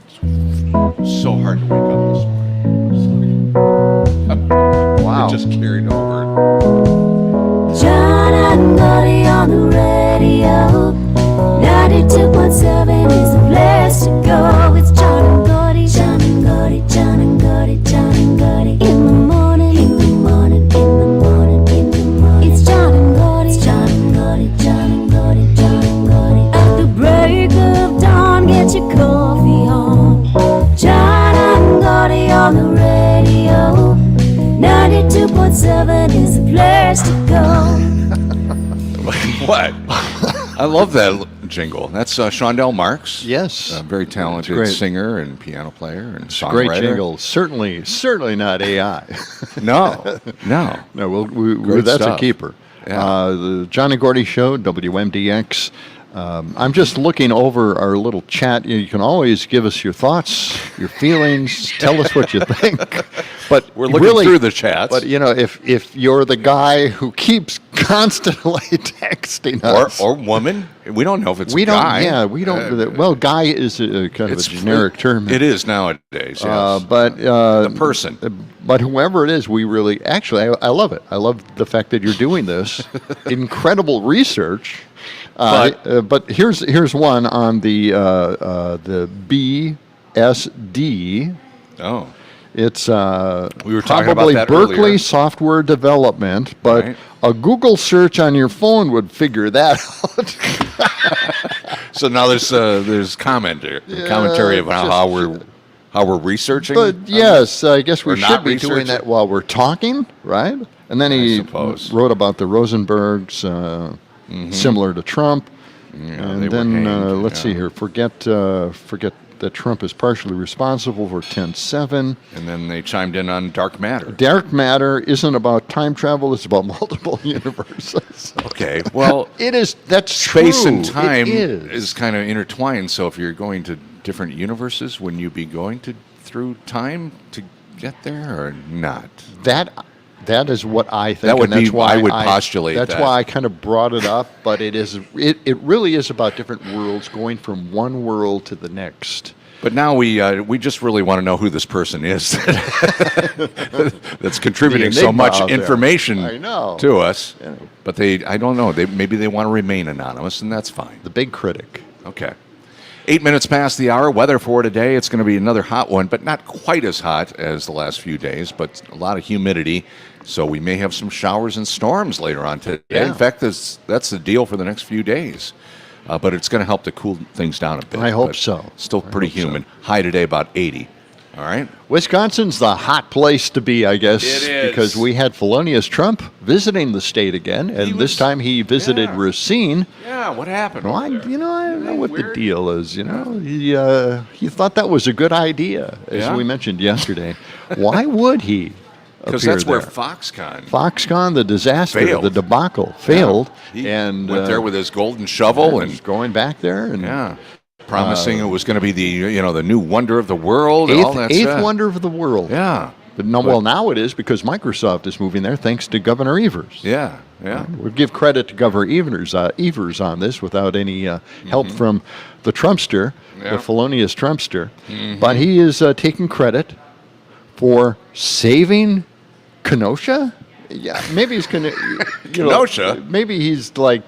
It's so hard to wake up this morning. Wow. It just carried over. John and Gordy on the radio. 92.7 is the place to go. It's John and Gordy, John and Gordy, John and Gordy, John and Gordy. In the morning, in the morning, in the morning, in the morning. It's John and Gordy, John and Gordy, John and Gordy, John and Gordy. At the break of dawn, get your coffee on. John and Gordy on the radio. 92.7 is the place to go. What? I love that jingle. That's Shondell Marks. Yes. A very talented singer and piano player and songwriter. Great jingle. Certainly not AI. No. That's stuff. a keeper. Yeah. The John and Gordy Show, WMDX. I'm just looking over our little chat. You can always give us your thoughts, your feelings, tell us what you think. But we're looking through the chats. But if you're the guy who keeps constantly texting us, or woman, we don't know if it's guy. Yeah, we don't. Well, guy is a kind of a generic term. It is nowadays. Yes. But the person. But whoever it is, we really I love it. I love the fact that you're doing this incredible research. But here's one on the BSD. Oh. It's we were talking probably about that Berkeley earlier. software development, but Right. a Google search on your phone would figure that out. So now there's commentary about how we're researching. But yes, I guess we Or should not be doing researching. that while we're talking, right? And then he suppose. wrote about the Rosenbergs, similar to Trump. they And were then hanged, let's see here. Forget that Trump is partially responsible for 10/7. And then they chimed in on dark matter. Dark matter isn't about time travel; it's about multiple universes. Okay, well, It is. That's space true. and time It is. is kind of intertwined. So if you're going to different universes, wouldn't you be going through time to get there or not? That is what I think. That would and that's be- why I would postulate That's that. why I kind of brought it up. But it really is about different worlds, going from one world to the next. But now we just really want to know who this person is that's contributing The so enigma much out there. information I know. to us. Yeah. But I don't know. Maybe they want to remain anonymous, and that's fine. The big critic. Okay. 8 minutes past the hour. Weather for today, it's going to be another hot one, but not quite as hot as the last few days, but a lot of humidity. So we may have some showers and storms later on today. Yeah. In fact, that's the deal for the next few days. But it's going to help to cool things down a bit. I hope but so. Still pretty humid. High today about 80. All right. Wisconsin's the hot place to be, I guess, It is. because we had Felonious Trump visiting the state again, and this time he visited Racine. Yeah, what happened? Well, I over there? don't know what the Weird. deal is. He thought that was a good idea, as Yeah? we mentioned yesterday. Why would he? Because appear that's where there? Foxconn the disaster, Failed. the debacle, failed, He and went there with his golden shovel and and going back there, and promising it was going to be the new wonder of the world and all that eighth stuff. wonder of the world. Yeah. But now it is because Microsoft is moving there, thanks to Governor Evers. Yeah. Yeah. We'll give credit to Governor Evers on this without any help from the Trumpster, Yeah. the felonious Trumpster. But he is taking credit for saving Kenosha. Yeah, maybe he's Kenosha? Maybe he's like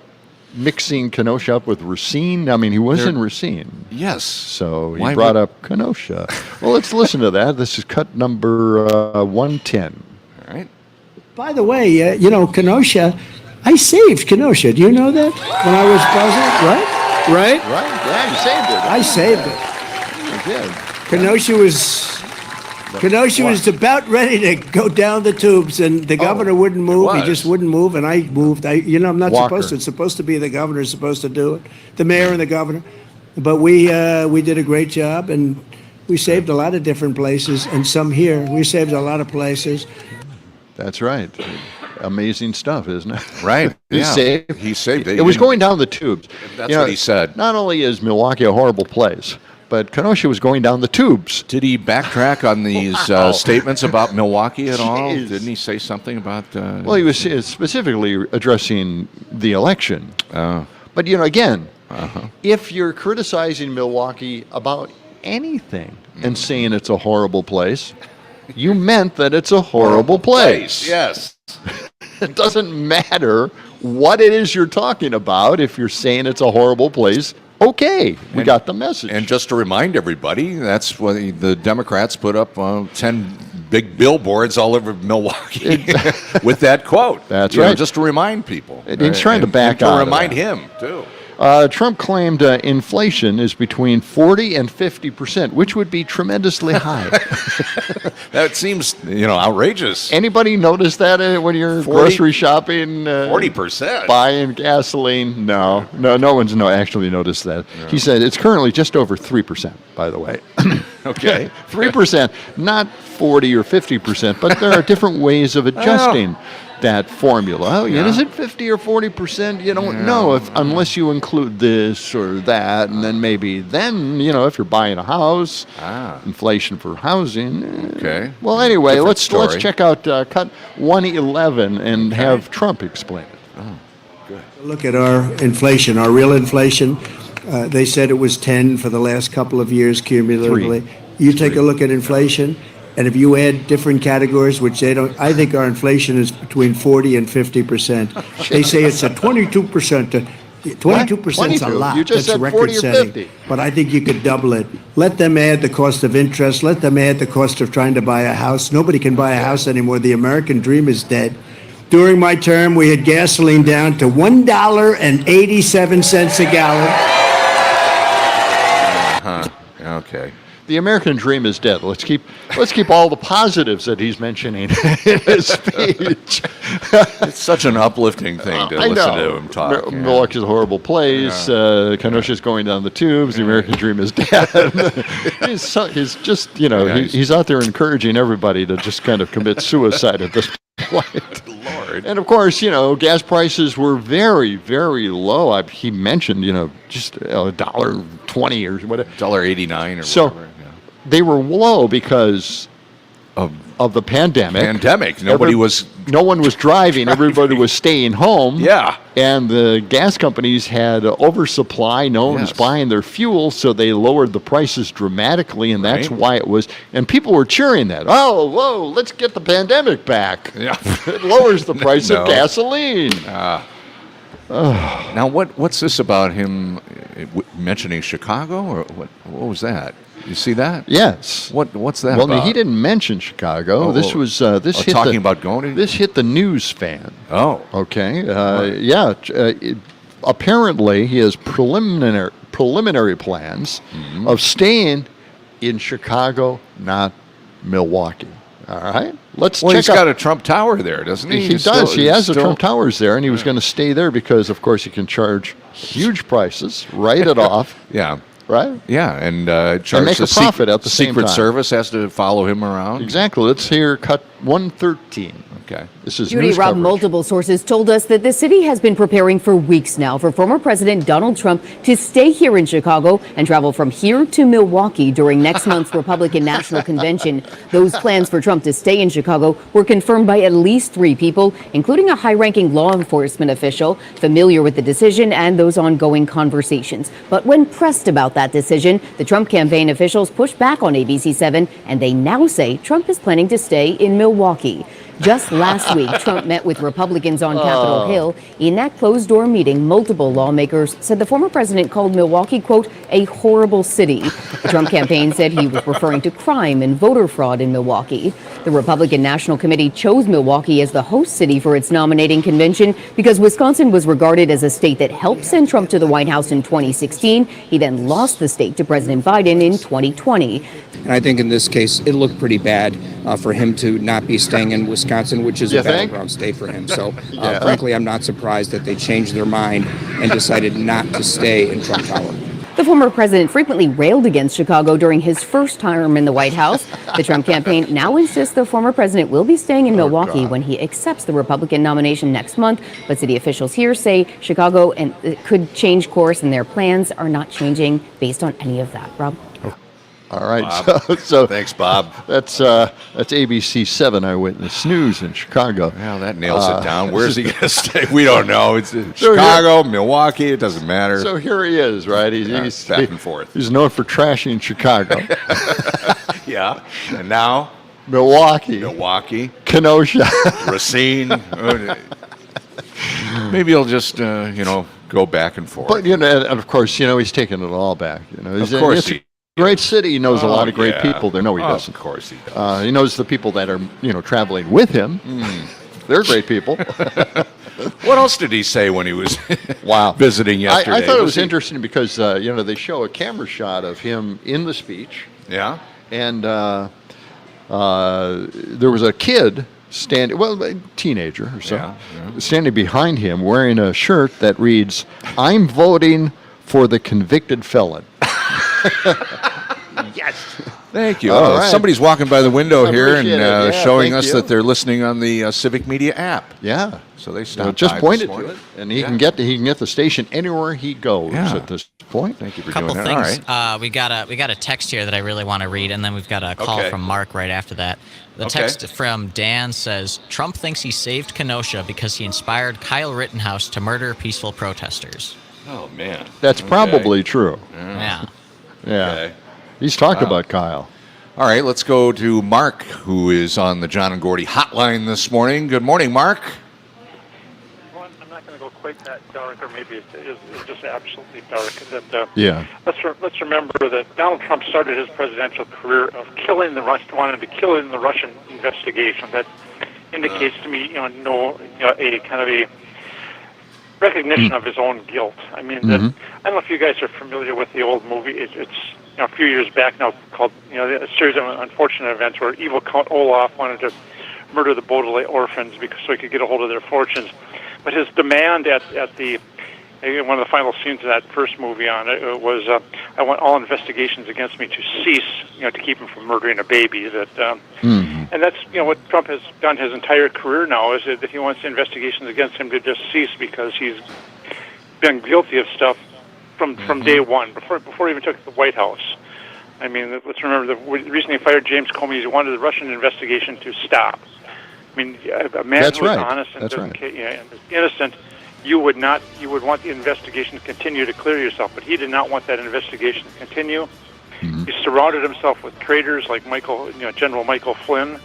mixing Kenosha up with Racine. I mean, he was in Racine. Yes. So he Why brought would- up Kenosha. Well, let's listen to that. This is cut number 110. All right. By the way, Kenosha, I saved Kenosha. Do you know that? When I was president, right? Right? Yeah, you saved it. I saved it. You did. Kenosha was about ready to go down the tubes, and the governor wouldn't move. He was. just wouldn't move, and I moved. I'm not Walker. supposed to. It's supposed to be the governor supposed to do it, the mayor and the governor. But we did a great job, and we saved a lot of different places, and some here. We saved a lot of places. That's right. Amazing stuff, isn't it? Right. He Yeah. saved. He saved it. It was going down the tubes. That's what he said. Not only is Milwaukee a horrible place, but Kenosha was going down the tubes. Did he backtrack on these statements about Milwaukee at all? Jeez. Didn't he say something about... Well, he was specifically addressing the election. But, again, if you're criticizing Milwaukee about anything and saying it's a horrible place, you meant that it's a horrible place. Yes. It doesn't matter what it is you're talking about. If you're saying it's a horrible place, okay, we got the message. And just to remind everybody, that's what the Democrats put up 10 big billboards all over Milwaukee with that quote. That's right. Just to remind people. And he's trying to back out. To remind him, too. Trump claimed inflation is between 40 and 50%, which would be tremendously high. That seems, outrageous. Anybody notice that when you're grocery shopping? 40%? Buying gasoline? No one's actually noticed that. No. He said it's currently just over 3%, by the way. Okay. 3%, not 40 or 50%, but there are different ways of adjusting that formula. Is it 50 or 40%? You don't know unless you include this or that, and then if you're buying a house, inflation for housing. Okay. Well, anyway, let's check out cut 111 and have Trump explain it. Oh, good. Look at our inflation, our real inflation. They said it was 10 for the last couple of years cumulatively. 3. You take a look at inflation. And if you add different categories, which they don't, I think our inflation is between 40 and 50%. They say it's a 22%. 22% is a lot. You just That's said 40 or 50. But I think you could double it. Let them add the cost of interest. Let them add the cost of trying to buy a house. Nobody can buy a house anymore. The American dream is dead. During my term, we had gasoline down to $1.87 a gallon. Okay. The American dream is dead. Let's keep all the positives that he's mentioning in his speech. It's such an uplifting thing to listen to him talk. Milwaukee's a horrible place. Kenosha's going down the tubes. The American dream is dead. he's just, he's out there encouraging everybody to just kind of commit suicide at this point. Lord. And of course, gas prices were very, very low. He mentioned, just $1.20 or whatever. $1.89 or so, whatever. They were low because of the pandemic. No one was driving. Everybody was staying home. Yeah. And the gas companies had oversupply. No one was buying their fuel, so they lowered the prices dramatically, and that's why it was. And people were cheering that. Oh, whoa! Let's get the pandemic back. Yeah. It lowers the price of gasoline. Now, what's this about him mentioning Chicago, or what was that? You see that? Yes. What's that? Well, about? He didn't mention Chicago. This was hit talking about going. This hit the news fan. Oh. Okay. Apparently, he has preliminary plans of staying in Chicago, not Milwaukee. All right. He's got a Trump Tower there, doesn't he? He does. He has the Trump Towers there, and he was going to stay there because, of course, he can charge huge prices, write it off. Yeah. Right? Yeah, and charge make a profit at the same time. Secret Service has to follow him around. Exactly. Let's hear cut 113. Okay. This is Judy, news Rob, coverage. multiple sources told us that the city has been preparing for weeks now for former President Donald Trump to stay here in Chicago and travel from here to Milwaukee during next month's Republican National Convention. Those plans for Trump to stay in Chicago were confirmed by at least 3 people, including a high-ranking law enforcement official familiar with the decision and those ongoing conversations. But when pressed about that decision, the Trump campaign officials pushed back on ABC7, and they now say Trump is planning to stay in Milwaukee. Just last week, Trump met with Republicans on Capitol Hill. In that closed-door meeting, multiple lawmakers said the former president called Milwaukee, quote, a horrible city. The Trump campaign said he was referring to crime and voter fraud in Milwaukee. The Republican National Committee chose Milwaukee as the host city for its nominating convention because Wisconsin was regarded as a state that helped send Trump to the White House in 2016. He then lost the state to President Biden in 2020. And I think in this case, it looked pretty bad for him to not be staying in Wisconsin, which is a battleground state for him. So, frankly, I'm not surprised that they changed their mind and decided not to stay in Trump Tower. The former president frequently railed against Chicago during his first term in the White House. The Trump campaign now insists the former president will be staying in Milwaukee when he accepts the Republican nomination next month. But city officials here say Chicago could change course, and their plans are not changing based on any of that. Rob? All right. Bob. So thanks, Bob. That's ABC 7 Eyewitness News in Chicago. Well, that nails it down. Where's he going to stay? We don't know. It's Chicago, Milwaukee. It doesn't matter. So here he is, right? He's back and forth. He's known for trashing Chicago. Yeah. And now Milwaukee, Kenosha, Racine. Maybe he'll just go back and forth. But and of course, he's taking it all back. Of course it's a great city. He knows a lot of great people there. No, he doesn't. Of course he does. He knows the people that are traveling with him. They're great people. What else did he say when he was visiting yesterday? I thought it was interesting because they show a camera shot of him in the speech. Yeah. And there was a kid a teenager or so, standing behind him wearing a shirt that reads, "I'm voting for the convicted felon." Yes. Thank you. All right. Somebody's walking by the window here and showing us you. that they're listening on the Civic Media app. Yeah. So they stopped just by pointed this to morning. it, and he can get the station anywhere he goes at this point. Thank you for Couple doing that. things. All right. We got a text here that I really want to read, and then we've got a call from Mark right after that. The text from Dan says, Trump thinks he saved Kenosha because he inspired Kyle Rittenhouse to murder peaceful protesters. Oh, man. That's probably true. Yeah. Yeah. Okay. He's talked about Kyle. All right, let's go to Mark, who is on the John and Gordy hotline this morning. Good morning, Mark. Well, I'm not going to go quite that dark, or maybe it's just absolutely dark. Let's remember that Donald Trump started his presidential career of wanting to kill in the Russian investigation. That indicates to me, a kind of a recognition of his own guilt. I mean, I don't know if you guys are familiar with the old movie. It's a few years back now called a series of unfortunate events where evil Count Olaf wanted to murder the Baudelaire orphans so he could get a hold of their fortunes. But his demand at the one of the final scenes of that first movie on it was, I want all investigations against me to cease, to keep him from murdering a baby. And that's what Trump has done his entire career now, is that he wants investigations against him to just cease because he's been guilty of stuff from day one, before he even took the White House. I mean, let's remember the reason he fired James Comey is he wanted the Russian investigation to stop. I mean, a man who is honest and and is innocent, you would want the investigation to continue to clear yourself, but he did not want that investigation to continue. He surrounded himself with traitors like General Michael Flynn.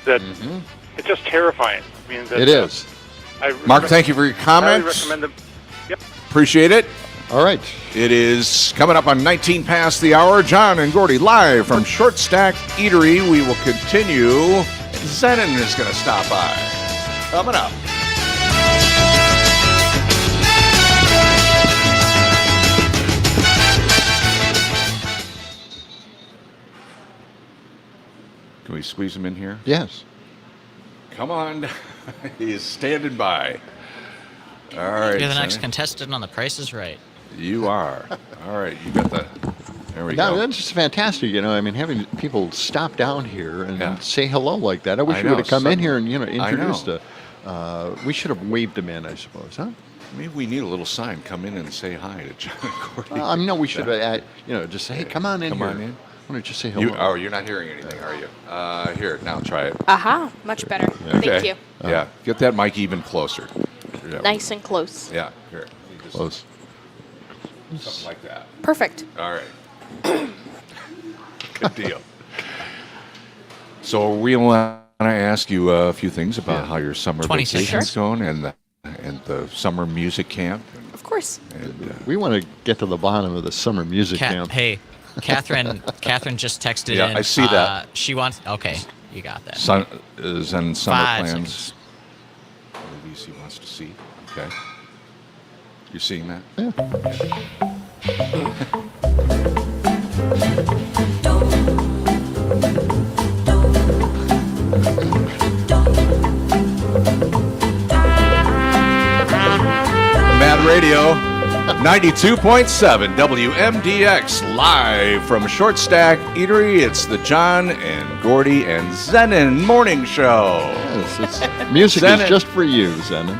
It's just terrifying. I mean, it is. Mark, thank you for your comments. I recommend them. Yep. Appreciate it. All right. It is coming up on 19 past the hour. John and Gordy live from Short Stack Eatery. We will continue. Zenon is going to stop by. Coming up. Can we squeeze him in here? Yes. Come on. He is standing by. All right. You're the next contestant on The Price is Right. You are. All right. You got the... There we go. go. That's just fantastic. I mean, having people stop down here and say hello like that. I wish you would have come in here and, introduced we should have waved him in, I suppose, huh? Maybe we need a little sign. Come in and say hi to John and Gordy. No, we should have, just say, hey, come on in here. Come on in. Why don't you just say hello? You're not hearing anything, are you? Here, now try it. Aha, much better. Okay. Thank you. Yeah, get that mic even closer. Nice and close. Yeah, here. Close. Something like that. Perfect. All right. Good deal. So we want to ask you a few things about how your summer vacation's going and the summer music camp. Of course. And, we want to get to the bottom of the summer music camp. Hey, Catherine just texted in. Yeah, I see that. She wants... Okay, you got that. Zen summer 5 plans. seconds. Lucy wants to see. Okay. You're seeing that? Yeah. Mad Radio, 92.7 WMDX, live from Short Stack Eatery. It's the John and Gordy and Zenon Morning Show. Yes, music is just for you, Zenon.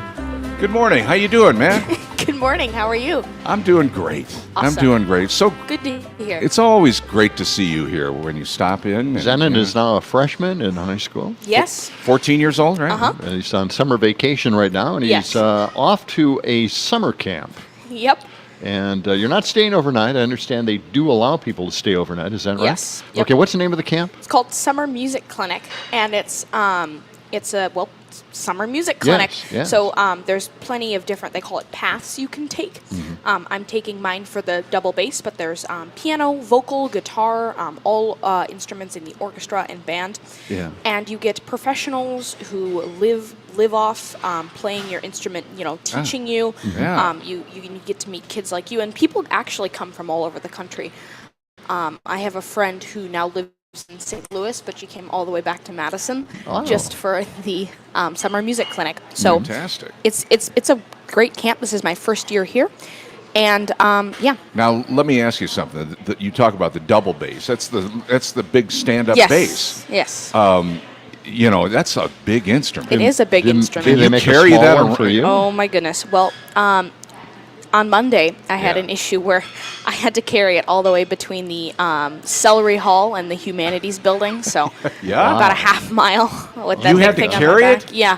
Good morning. How you doing, man? Good morning. How are you? I'm doing great. I'm Awesome. doing great. So Good to hear. it's always great to see you here when you stop in. Zenon is now a freshman in high school. Yes. 14 years old, right? Uh-huh. And he's on summer vacation right now, and he's Yes. off to a summer camp. Yep. And you're not staying overnight. I understand they do allow people to stay overnight. Is that right? Yes. Yep. Okay, what's the name of the camp? It's called Summer Music Clinic, and it's a summer music clinic. yes. So there's plenty of different, they call it paths you can take. I'm taking mine for the double bass, but there's piano, vocal, guitar, all instruments in the orchestra and band. Yeah. And you get professionals who live off playing your instrument, teaching you. Yeah. You get to meet kids like you, and people actually come from all over the country. I have a friend who now lives in St. Louis, but she came all the way back to Madison just for the summer music clinic. So Fantastic. it's a great camp. This is my first year here, and yeah. Now let me ask you something. You talk about the double bass. That's the big stand-up Yes. bass. Yes. That's a big instrument. It is a big instrument. Did they You make carry a small that one around? for you? Oh my goodness. Well, on Monday I had Yeah. an issue where I had to carry it all the way between the Celery Hall and the Humanities Building. So Yeah. about a half mile with that You big had to thing carry on my it? back. Yeah.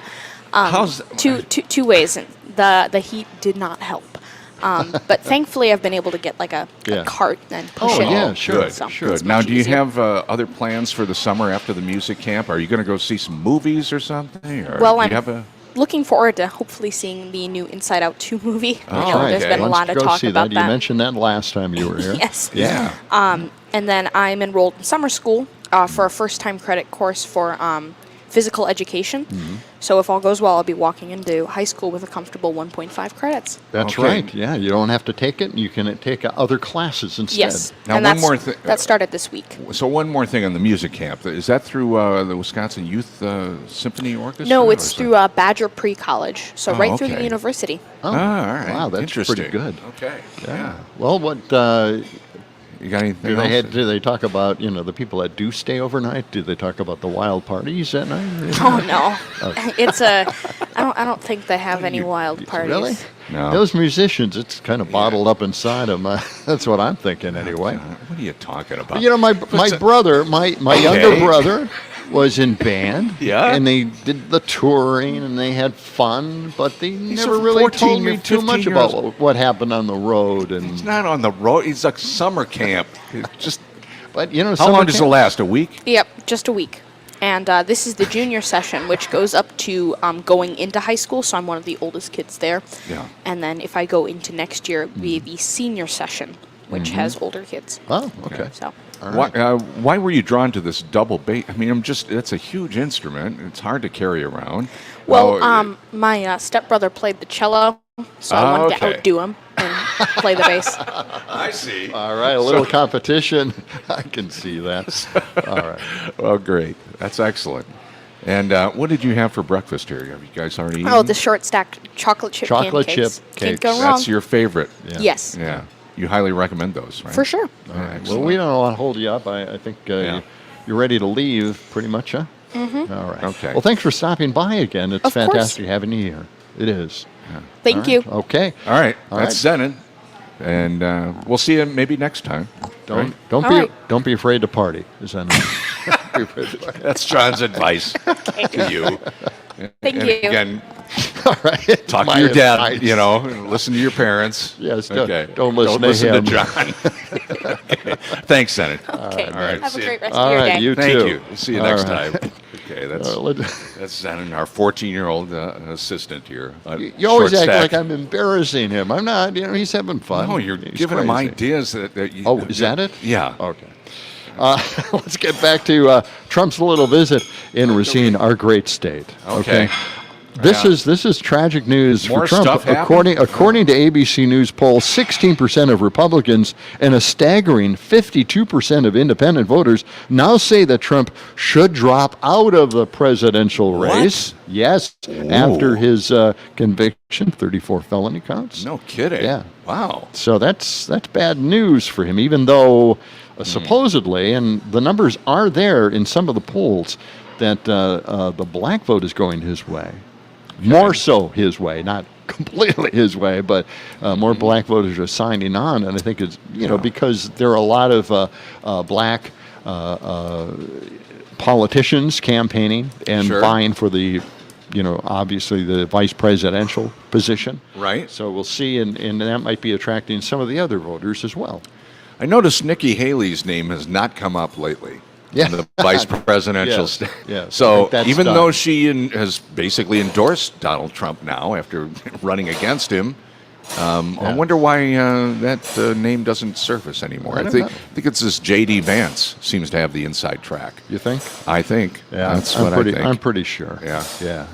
How's- two ways. The heat did not help. But thankfully I've been able to get like a cart and push Oh, it. yeah, sure. Good, So good. it's Now, much do you easier. have other plans for the summer after the music camp? Are you going to go see some movies or something? Or Well, do I'm you have a... looking forward to hopefully seeing the new Inside Out 2 movie. I know right. there's Okay. been a Why lot don't of you go talk see about that? that. You mentioned that last time you were here. Yes. Yeah. And then I'm enrolled in summer school for a first-time credit course for physical education. So if all goes well, I'll be walking into high school with a comfortable 1.5 credits. That's Okay. right. Yeah, you don't have to take it. You can take other classes instead. Yes. Now, and one that's, more thing. that started this week. So one more thing on the music camp. Is that through the Wisconsin Youth Symphony Orchestra? No, or it's something? through Badger Pre-College, so Oh, right through the okay. university. Oh, all right. Wow, that's Interesting. pretty good. Okay. Yeah. Well, what You got anything do else? do they talk about? The people that do stay overnight. Do they talk about the wild parties at night? Oh no, it's a. I don't think they have any wild parties. Really? No. Those musicians, it's kind of bottled up inside them. That's what I'm thinking anyway. What are you talking about? My brother, my younger brother, was in band. Yeah? And they did the touring and they had fun, but they never a really told 14 me or too much 15 about years- what happened on the road. And He's not on the road. He's a summer camp. Just but how summer long does it camp- last? A week? Yep, just a week. And this is the junior session, which goes up to going into high school. So I'm one of the oldest kids there. Yeah. And then if I go into next year, it would be the senior session, which has older kids. Oh, okay. So Why were you drawn to this double bass? I mean, that's a huge instrument. It's hard to carry around. well, my stepbrother played the cello, so I wanted to okay. outdo him and play the bass. I see. All right, a little competition. I can see that. All right. Well, great. That's excellent. And what did you have for breakfast here? Have you guys already eaten? Oh, the short stacked chocolate chip Chocolate pancakes. chip Can't cakes. go wrong. That's your favorite. Yeah. Yes, Yeah. You highly recommend those, right? for sure. Well, we don't want to hold you up. I think Yeah. you're ready to leave pretty much, huh? Mm-hmm. All right. Okay. Well, thanks for stopping by again. It's Of course. fantastic having you here. It is. Thank All right. you. Okay. All right. All That's Zenon. And we'll see you maybe next time. right? Don't All be right. don't be afraid to party. Is that That's John's advice to you. Thank And you. Again, all right? talk My to your dad, advice. and listen to your parents. Yes, Okay. don't listen to him. John. Okay. Thanks, Senate. Okay. All right. Have a See great rest All of your right, day. you Thank too. you. See you All next right. time. Okay, that's let- Zenon, our 14-year-old assistant here. You always Short act stack. like I'm embarrassing him. I'm not. He's having fun. No, you're He's giving him crazy. ideas that you. Oh, is that it? Yeah. Okay. Let's get back to Trump's little visit in Racine, our great state. Okay. This is tragic news More for Trump. stuff happened? According to ABC News poll, 16% of Republicans and a staggering 52% of independent voters now say that Trump should drop out of the presidential race. What? Yes, after his conviction, 34 felony counts. No kidding. Yeah. Wow. So that's bad news for him, even though supposedly, and the numbers are there in some of the polls, that the black vote is going his way. more so his way, not completely his way, but more black voters are signing on, and I think it's because there are a lot of black politicians campaigning and vying for the, obviously the vice presidential position. Right. So we'll see, and that might be attracting some of the other voters as well. I noticed Nikki Haley's name has not come up lately. Yeah. In the vice presidential state. Yes. So even though she has basically endorsed Donald Trump now after running against him, I wonder why that name doesn't surface anymore. I think it's this J.D. Vance seems to have the inside track. You think? I think. Yeah, that's what I think. I'm pretty sure. Yeah. Yeah.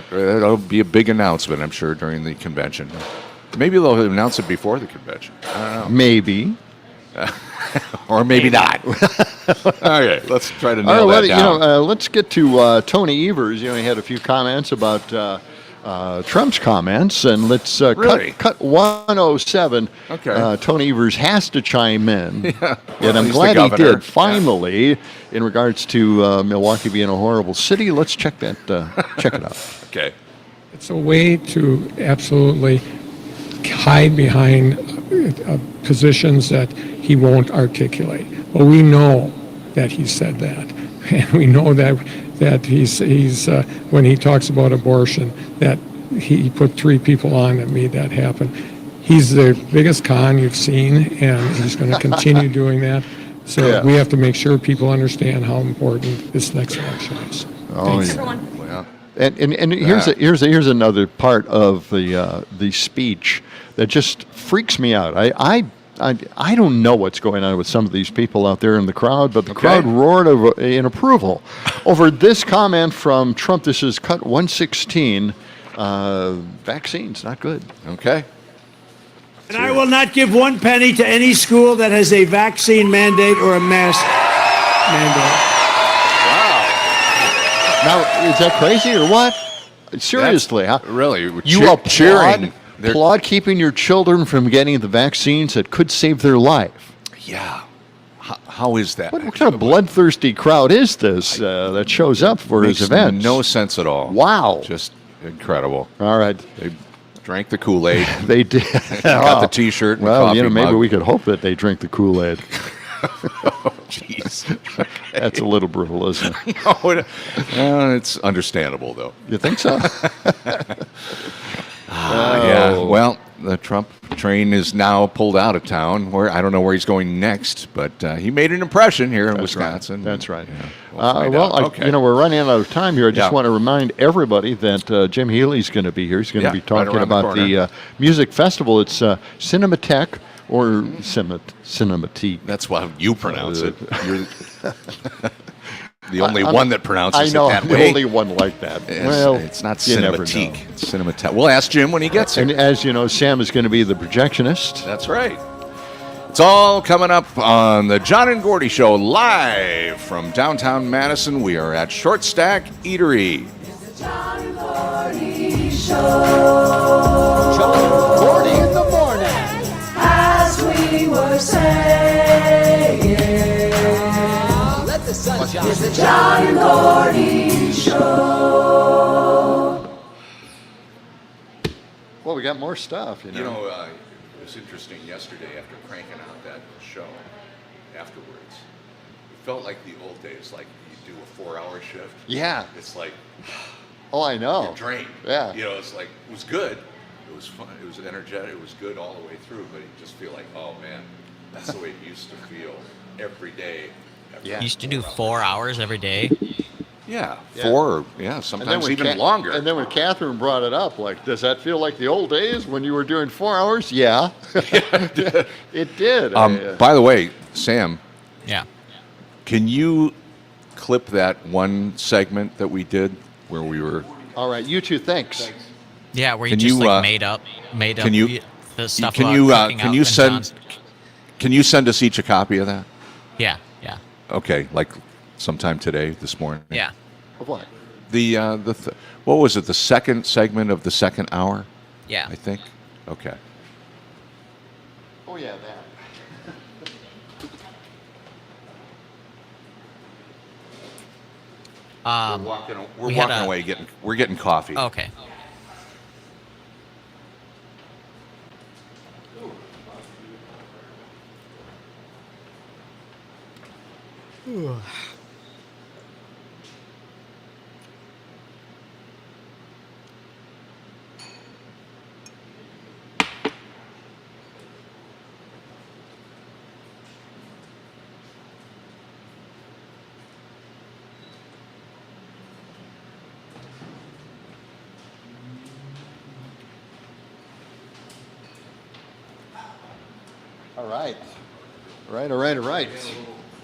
That'll be a big announcement, I'm sure, during the convention. Maybe they'll announce it before the convention. I don't know. Maybe. Or maybe not. Okay, let's try to nail that down. Let's get to Tony Evers. He had a few comments about Trump's comments, and let's cut 107. Okay. Tony Evers has to chime in, Yeah. and I'm He's glad the he governor. did finally. In regards to Milwaukee being a horrible city, let's check that. Check it out. Okay. It's a way to absolutely hide behind positions that he won't articulate. But we know that he said that, and we know that he's when he talks about abortion, that he put 3 people on that made that happen. He's the biggest con you've seen, and he's going to continue doing that. So we have to make sure people understand how important this next election is. Oh, Thanks. Well, and here's another part of the speech that just freaks me out. I don't know what's going on with some of these people out there in the crowd, but the crowd roared in approval over this comment from Trump. This is cut 116. Vaccines, not good. Okay. And I will not give 1 penny to any school that has a vaccine mandate or a mask mandate. Now, is that crazy or what? Seriously, huh? Really? You cheering. applaud keeping your children from getting the vaccines that could save their life. Yeah. How is that? What kind of bloodthirsty crowd is this that shows up for his events? No sense at all. Wow. Just incredible. All right. They drank the Kool-Aid. They did. Got the T-shirt and well, the coffee maybe mug. we could hope that they drink the Kool-Aid. Oh, jeez. Okay. That's a little brutal, isn't it? No, it's understandable, though. You think so? Yeah. Well, the Trump train is now pulled out of town. I don't know where he's going next, but he made an impression here in Wisconsin. That's right. Yeah, we're running out of time here. I just want to remind everybody that Jim Healy's going to be here. He's going to be talking about the music festival. It's Cinematheque or Cinematique. That's how you pronounce it. You're the only one that pronounces it that way. I know, I'm the only one like that. It's not Cinematique. It's Cinematheque. We'll ask Jim when he gets here. And as you know, Sam is going to be the projectionist. That's right. It's all coming up on the John and Gordy Show, live from downtown Madison. We are at Short Stack Eatery. It's the John and Gordy Show. John and Gordy in the morning. As we were saying, let the sun shine. It's the John and Gordy Show. Well, we got more stuff, It was interesting yesterday after cranking out that show afterwards. It felt like the old days, like you do a 4-hour shift. Yeah. It's like, oh, I know. You're drained. Yeah. It's like, it was good. It was fun. It was energetic. It was good all the way through, but you just feel like, oh man, that's the way it used to feel every day. You used to do 4 hours every day. Yeah, 4, sometimes even longer. And then when Catherine brought it up, like, does that feel like the old days when you were doing 4 hours? Yeah. It did. By the way, Sam. Yeah. Can you clip that one segment that we did where we were? All right, you two, thanks. Yeah, where you just made up the stuff about cooking out in John's. Can you send us each a copy of that? Yeah. Okay, like sometime today, this morning. Yeah. Of what? What was it? The second segment of the second hour? Yeah. I think. Okay. Oh yeah, that. We're walking away. We're getting coffee. Okay. All right. All right.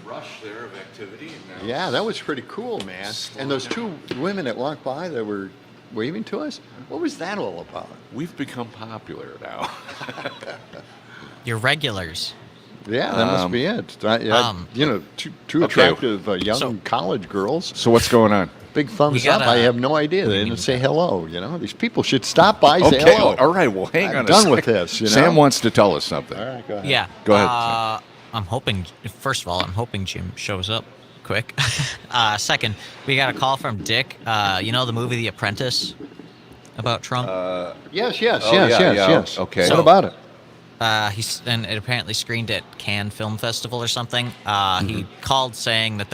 Rush there of activity. Yeah, that was pretty cool, man. And those two women that walked by that were waving to us, what was that all about? We've become popular now. You're regulars. Yeah, that must be it. Two attractive young college girls. So what's going on? Big thumbs up. I have no idea. They didn't say hello. These people should stop by. Say hello. All right. Well, hang on. I'm done with this. Sam wants to tell us something. All right, go ahead. Yeah. Go ahead. I'm hoping. First of all, I'm hoping Jim shows up quick. Second, we got a call from Dick. The movie The Apprentice about Trump. Yes. Okay. So, what about it? And it apparently screened at Cannes Film Festival or something. He called saying that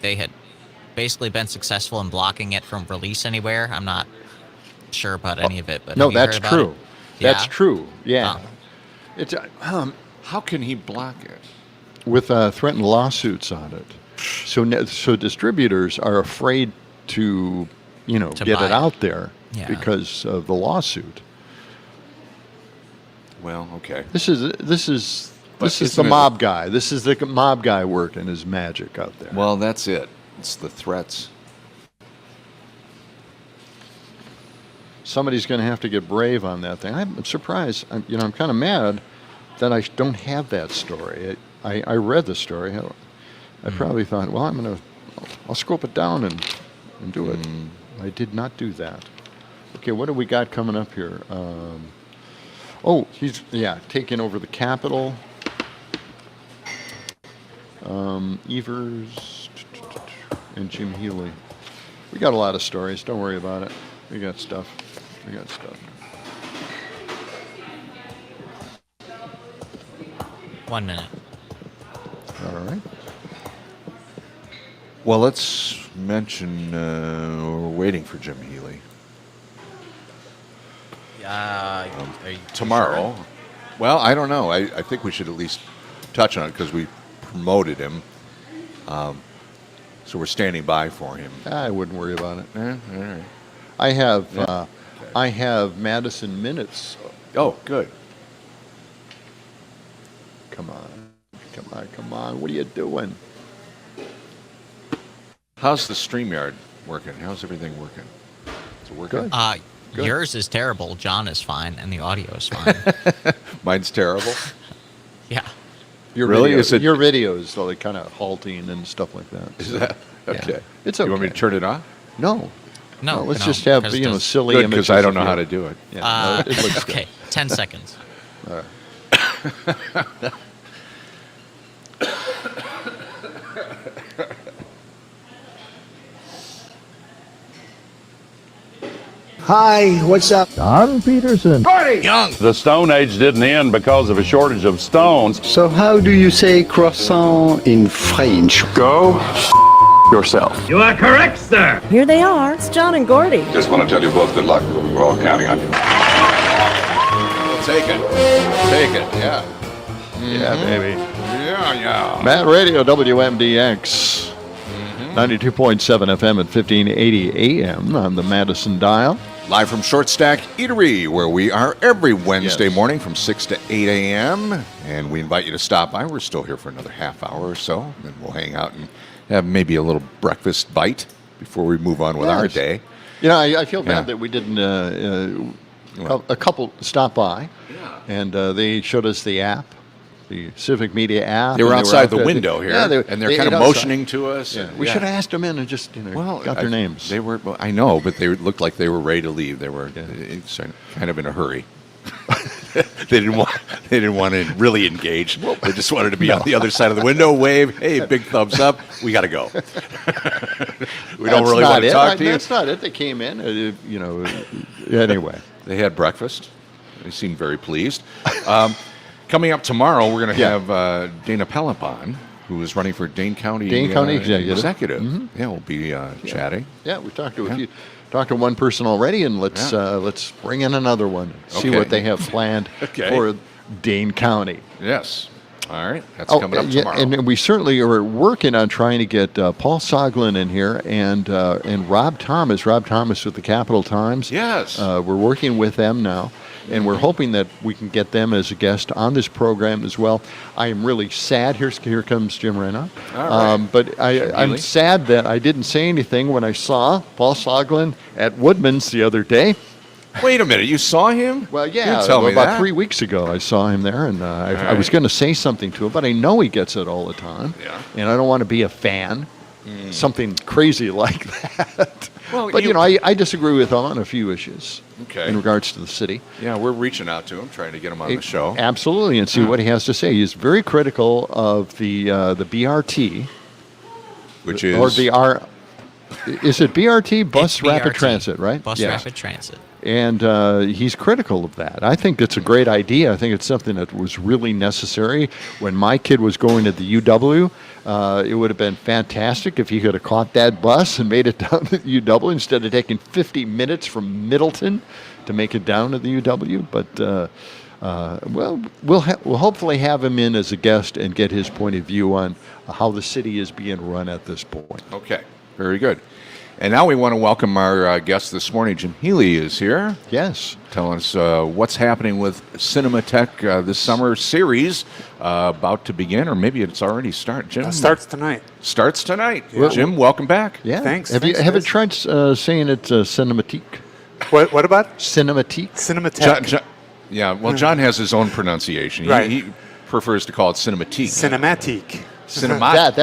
they had basically been successful in blocking it from release anywhere. I'm not sure about any of it, but no, have you that's heard about true. it? That's true. Yeah. It's how can he block it? With threatened lawsuits on it. So distributors are afraid to get it out there because of the lawsuit. Well, okay. This is the mob guy. This is the mob guy working his magic out there. Well, that's it. It's the threats. Somebody's going to have to get brave on that thing. I'm surprised. I'm kind of mad that I don't have that story. I read the story. I probably thought, well, I'll scope it down and do it. I did not do that. Okay, what do we got coming up here? He's taking over the Capitol. Evers and Jim Healy. We got a lot of stories. Don't worry about it. We got stuff. 1 minute. All right. Well, let's mention we're waiting for Jim Healy. Tomorrow. Sure? Well, I don't know. I think we should at least touch on it because we promoted him. So we're standing by for him. I wouldn't worry about it. All right. I have Madison minutes. Oh, good. Come on. What are you doing? How's the StreamYard working? How's everything working? Is it working? Good. Yours is terrible. John is fine, and the audio is fine. Mine's terrible? Yeah. Your videos, like kind of halting and stuff like that. Is that? Okay. Yeah. It's okay. You want me to turn it off? No. No. Let's just have, silly good, images. because I don't know how to do it. Yeah, it looks okay, 10 seconds. All right. Hi, what's up? Don Peterson. Young. The Stone Age didn't end because of a shortage of stones. So how do you say croissant in French? Go yourself. You are correct, sir. Here they are. It's John and Gordy. Just want to tell you both good luck. We're all counting on you. We'll take it. Yeah. Mm-hmm. Yeah, baby. Yeah. Matt Radio, WMDX. 92.7 FM at 1580 AM on the Madison dial. Live from Short Stack Eatery, where we are every Wednesday morning from 6 to 8 a.m. And we invite you to stop by. We're still here for another half hour or so. Then we'll hang out and have maybe a little breakfast bite before we move on with our day. I feel bad that we didn't. A couple stopped by, and they showed us the app. The Civic Media app. They were outside the window here, and they're kind of motioning to us. Yeah. We should have asked them in and just got their names. They were. I know, but they looked like they were ready to leave. They were kind of in a hurry. They didn't want to really engage. They just wanted to be on the other side of the window, wave, hey, big thumbs up. We got to go. We don't really want to talk to you. That's not it. They came in. Anyway, they had breakfast. They seemed very pleased. Coming up tomorrow, we're going to have Dana Pellip on. who is running for Dane County Executive. Mm-hmm. Yeah, we'll be chatting. Yeah, we talked to a few. Talked to one person already, and let's bring in another one. See what they have planned for Dane County. Yes. All right. That's coming up tomorrow. And we certainly are working on trying to get Paul Soglin in here and Rob Thomas. Rob Thomas with the Capital Times. Yes. We're working with them now. And we're hoping that we can get them as a guest on this program as well. I am really sad. Here comes Jim Rena. All right. But I'm sad that I didn't say anything when I saw Paul Soglin at Woodman's the other day. Wait a minute. You saw him? Well, yeah. You tell me about that. 3 weeks ago, I saw him there, and I was going to say something to him, but I know he gets it all the time. Yeah. And I don't want to be a fan. Something crazy like that. Well, but, I disagree with him on a few issues in regards to the city. Yeah, we're reaching out to him, trying to get him on the show. Absolutely, and see what he has to say. He's very critical of the BRT. Which is? Or is it BRT? Bus Rapid BRT. Transit, right? Bus Rapid Transit. And he's critical of that. I think it's a great idea. I think it's something that was really necessary. When my kid was going to the UW, it would have been fantastic if he could have caught that bus and made it down to the UW instead of taking 50 minutes from Middleton to make it down to the UW. But, we'll hopefully have him in as a guest and get his point of view on how the city is being run at this point. Okay, very good. And now we want to welcome our guest this morning. Jim Healy is here. Yes. Telling us what's happening with Cinematheque this summer series about to begin, or maybe it's already started. Jim? Starts tonight. Starts tonight. Yeah. Jim, welcome back. Yeah. Thanks. Have you tried saying it's Cinematique? What about? Cinematique. Cinematheque. John has his own pronunciation. Right. He prefers to call it Cinematique. Cinematique. That's it. How about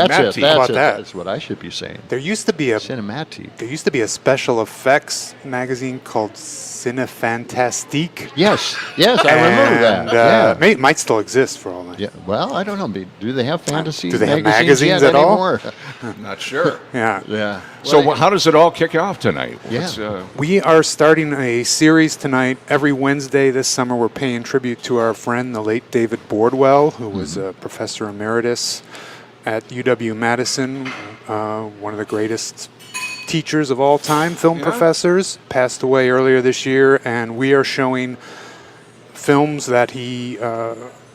that? That's what I should be saying. There used to be a Cinematique. There used to be a special effects magazine called Cinefantastique. Yes, I remember that. It might still exist for all I know. Yeah. Well, I don't know. Do they have fantasy? Do they have magazines magazines at all? anymore? Not sure. Yeah. So how does it all kick off tonight? Yeah. We are starting a series tonight. Every Wednesday this summer, we're paying tribute to our friend, the late David Bordwell, who was a professor emeritus at UW-Madison, one of the greatest teachers of all time, film professors, passed away earlier this year, and we are showing films that he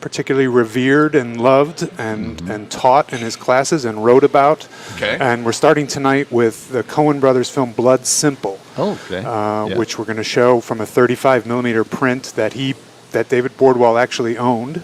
particularly revered and loved and taught in his classes and wrote about. Okay. And we're starting tonight with the Coen brothers film Blood Simple, which we're going to show from a 35 millimeter print that David Bordwell actually owned.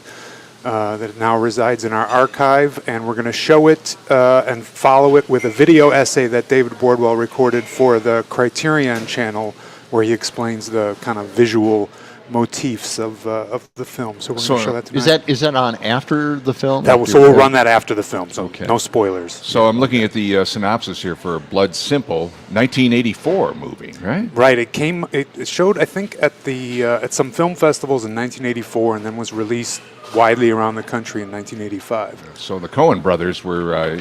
That now resides in our archive, and we're going to show it and follow it with a video essay that David Bordwell recorded for the Criterion channel, where he explains the kind of visual motifs of the film. So we're going to show that tonight. Is that on after the film? So we'll run that after the film, so no spoilers. So I'm looking at the synopsis here for Blood Simple, 1984 movie, right? Right. It showed, I think, at some film festivals in 1984, and then was released widely around the country in 1985. So the Coen brothers were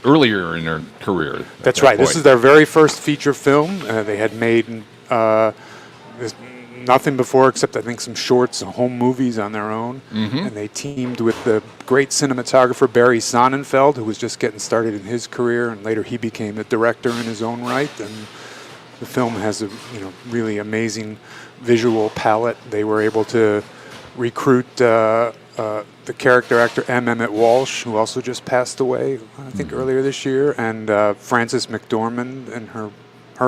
earlier in their career. That's right. This is their very first feature film. They had made nothing before except, I think, some shorts and home movies on their own. And they teamed with the great cinematographer Barry Sonnenfeld, who was just getting started in his career, and later he became a director in his own right. And the film has a really amazing visual palette. They were able to recruit the character actor M. Emmett Walsh, who also just passed away, I think, earlier this year, and Frances McDormand in her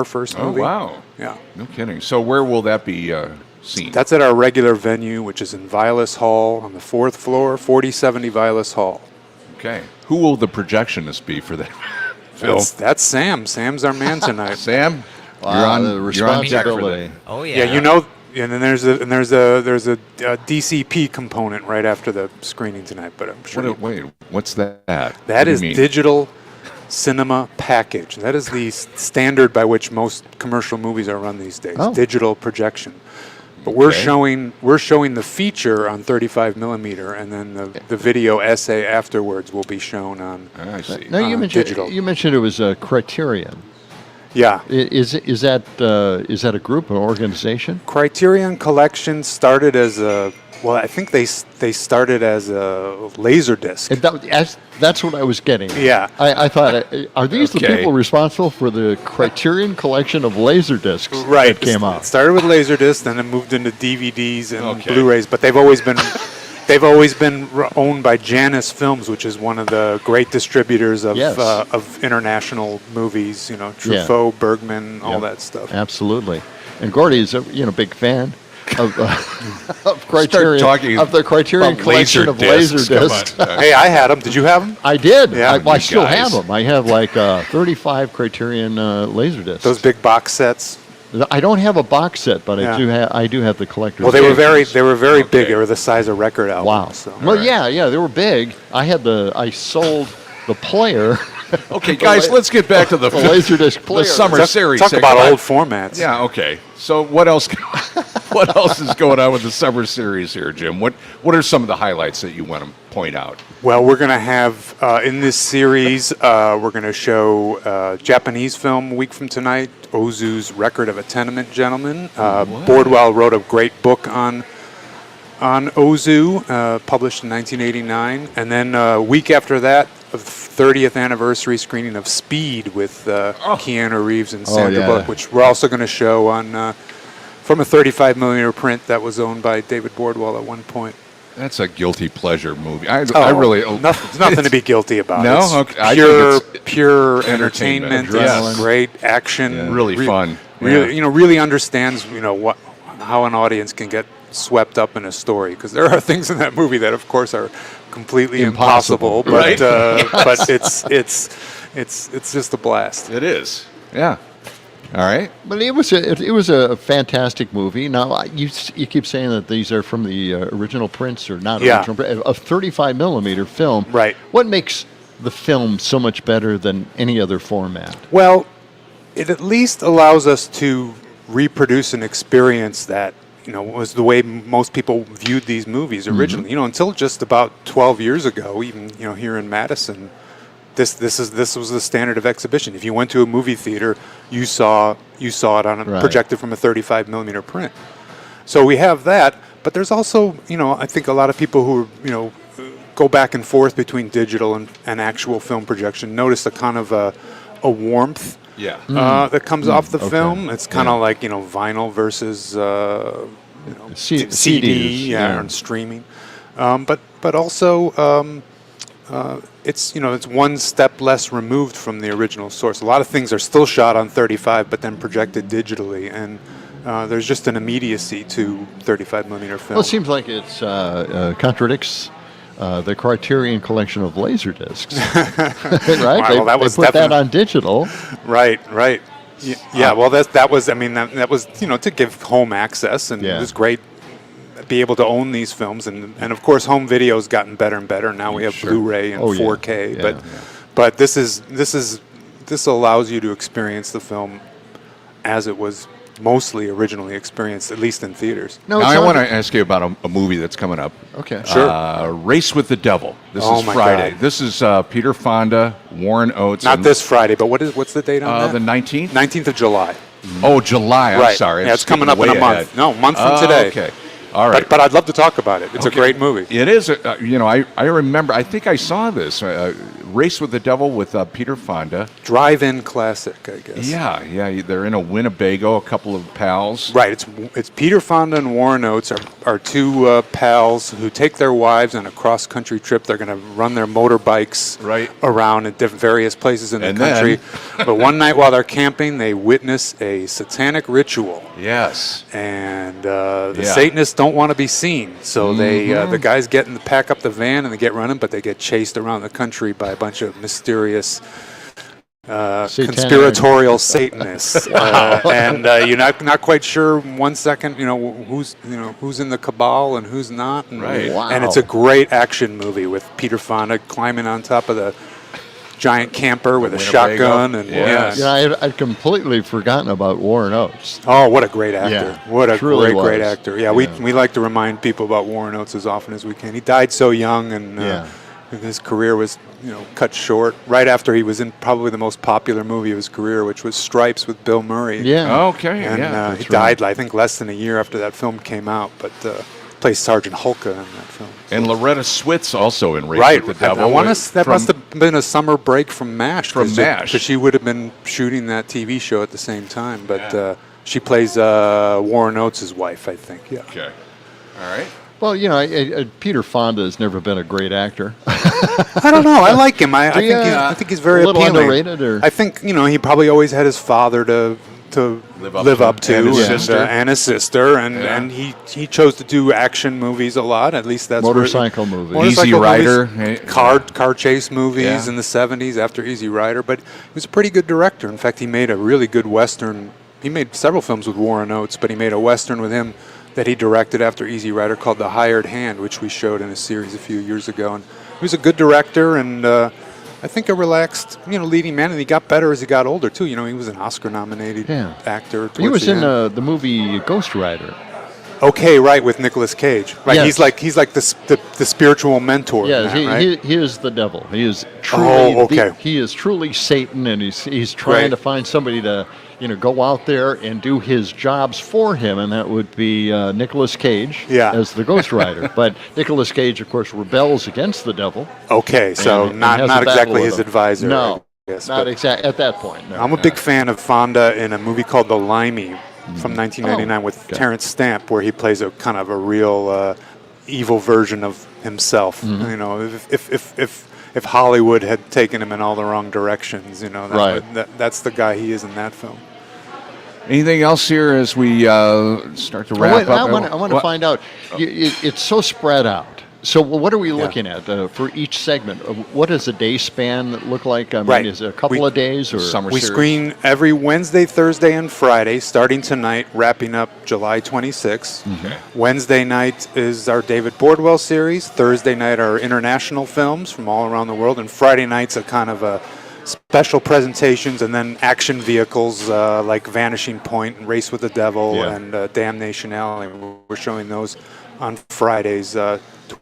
first movie. Oh, wow. Yeah. No kidding. So where will that be seen? That's at our regular venue, which is in Vilas Hall on the 4th floor, 4070 Vilas Hall. Okay. Who will the projectionist be for that film? That's Sam. Sam's our man tonight. Sam? Wow, the responsibility. Oh, yeah. Yeah, and then there's a DCP component right after the screening tonight. But I'm sure. Wait, what's that? That is digital cinema package. That is the standard by which most commercial movies are run these days. Digital projection. But we're showing the feature on 35 millimeter, and then the video essay afterwards will be shown on. I see. Now digital. You mentioned it was a Criterion. Yeah. Is that a group, an organization? Criterion Collection started as a Well, I think they started as a Laserdisc. That's what I was getting. Yeah. I thought, are these the Okay. people responsible for the Criterion collection of Laserdiscs Right. that came It out? started with Laserdisc, then it moved into DVDs and Okay. Blu-rays, but they've always been owned by Janus Films, which is one of the great distributors of Yes. of international movies. You know, Truffaut, Bergman, all that stuff. Absolutely. And Gordy's a big fan of Criterion, talking of the Criterion about collection of Laserdiscs. Come Laserdiscs. on. Hey, I had them. Did you have them? I did. Yeah. I You still guys. have them. I have like 35 Criterion Laserdiscs. Those big box sets. I don't have a box set, but Yeah. I do have the collector's. Well, they were very editions. big. They were the size of record albums. Wow. So. Well, yeah, they were big. I sold the player. Okay, guys, let's get back to the Laserdisc player. The summer series. Talk here. about Come on. old formats. Yeah. Okay. So what else? What else is going on with the summer series here, Jim? What are some of the highlights that you want to point out? Well, we're going to have, in this series, we're going to show Japanese film a week from tonight, Ozu's Record of a Tenement Gentleman. Bordwell wrote a great book on Ozu, published in 1989. And then a week after that, a 30th anniversary screening of Speed with Keanu Reeves and Sandra Bullock, which we're also going to show on from a 35mm print that was owned by David Bordwell at one point. That's a guilty pleasure movie. I really nothing to be guilty about. No, It's okay. I think it's pure entertainment. Adrenaline. It's great action. Yeah. Really fun. Really, really understands how an audience can get swept up in a story, because there are things in that movie that, of course, are completely impossible. Right. But it's just a blast. It is. Yeah. All right. But it was a fantastic movie. Now you keep saying that these are from the original prints or not original print, a 35mm film. Right. What makes the film so much better than any other format? Well, it at least allows us to reproduce an experience that was the way most people viewed these movies originally. Until just about 12 years ago, even here in Madison. This was the standard of exhibition. If you went to a movie theater, you saw it on projected from a 35mm print. So we have that, but there's also I think a lot of people who go back and forth between digital and actual film projection notice a kind of a warmth that comes off the film. It's kind of like vinyl versus CD and streaming, but also. It's one step less removed from the original source. A lot of things are still shot on 35, but then projected digitally, and there's just an immediacy to 35mm film. Well, it seems like it contradicts the Criterion collection of Laserdiscs, right? Well, they put that on digital, right. Yeah. Well, that was to give home access, and it was great. Be able to own these films, and of course home video's gotten better and better. Now we have Blu-ray and 4K, but this allows you to experience the film as it was mostly originally experienced, at least in theaters. Now I want to ask you about a movie that's coming up. Okay, sure. Race with the Devil. This is my Friday. God. This is Peter Fonda, Warren Oates. Not this Friday, but what's the date on that? The 19th. 19th of July. Oh, July. I'm Right. sorry. Yeah, it's coming up in a month. Ahead. No, month from today. Okay. All right. But I'd love to talk about it. It's a great movie. It is. I remember. I think I saw this Race with the Devil with Peter Fonda. Drive-in classic, I guess. Yeah. They're in a Winnebago. A couple of pals. Right. It's Peter Fonda and Warren Oates are two pals who take their wives on a cross-country trip. They're going to run their motorbikes around at various places in the country. But one night while they're camping, they witness a satanic ritual. Yes. And the Satanists don't want to be seen, so they the guys pack up the van and they get running, but they get chased around the country by a bunch of mysterious conspiratorial Satanists, and you're not quite sure 1 second, who's in the cabal and who's not, and, and it's a great action movie with Peter Fonda climbing on top of the giant camper with a shotgun, and I'd completely forgotten about Warren Oates. Oh, what a great actor! Yeah, What a truly great was. actor! Yeah, we like to remind people about Warren Oates as often as we can. He died so young, and his career was cut short right after he was in probably the most popular movie of his career, which was Stripes with Bill Murray. Yeah. Okay. And he died, I think, less than a year after that film came out. But plays Sergeant Hulka in that film. And Loretta Swit's also in Race Right. with the Devil. I want to. That must have been a summer break from MASH. From MASH. Because she would have been shooting that TV show at the same time. But she plays Warren Oates' wife, I think. Yeah. Okay. All right. Well, you know, Peter Fonda has never been a great actor. I don't know. I like him. I think he's very a little appealing. underrated, or? I think he probably always had his father to live up to, and his sister, and he chose to do action movies a lot. At least that's motorcycle movies, Easy Rider, car chase movies in the 70s after Easy Rider. But he was a pretty good director. In fact, he made a really good Western. He made several films with Warren Oates, but he made a Western with him that he directed after Easy Rider called The Hired Hand, which we showed in a series a few years ago. And he was a good director and I think a relaxed, leading man. And he got better as he got older too. He was an Oscar-nominated actor. He was in the movie Ghost Rider. Okay, right, with Nicolas Cage. Right, yes. he's like the spiritual mentor. Yeah, he is the devil. He is truly he is truly Satan, and he's trying to find somebody to go out there and do his jobs for him, and that would be Nicolas Cage as the Ghost Rider. But Nicolas Cage, of course, rebels against the devil. Okay, so not exactly his advisor. No, yes, not exactly at that point. No. I'm a big fan of Fonda in a movie called The Limey from 1999 with Terrence Stamp, where he plays a kind of a real evil version of himself. If Hollywood had taken him in all the wrong directions, that's the guy he is in that film. Anything else here as we start to wrap up? I want to find out. It's so spread out. So what are we looking at for each segment? What does a day span look like? I mean, is it a couple of days or we screen every Wednesday, Thursday, and Friday, starting tonight, wrapping up July 26th. Okay. Wednesday night is our David Bordwell series. Thursday night are international films from all around the world, and Friday nights are kind of special presentations and then action vehicles like Vanishing Point and Race with the Devil and Damnation Alley. We're showing those on Fridays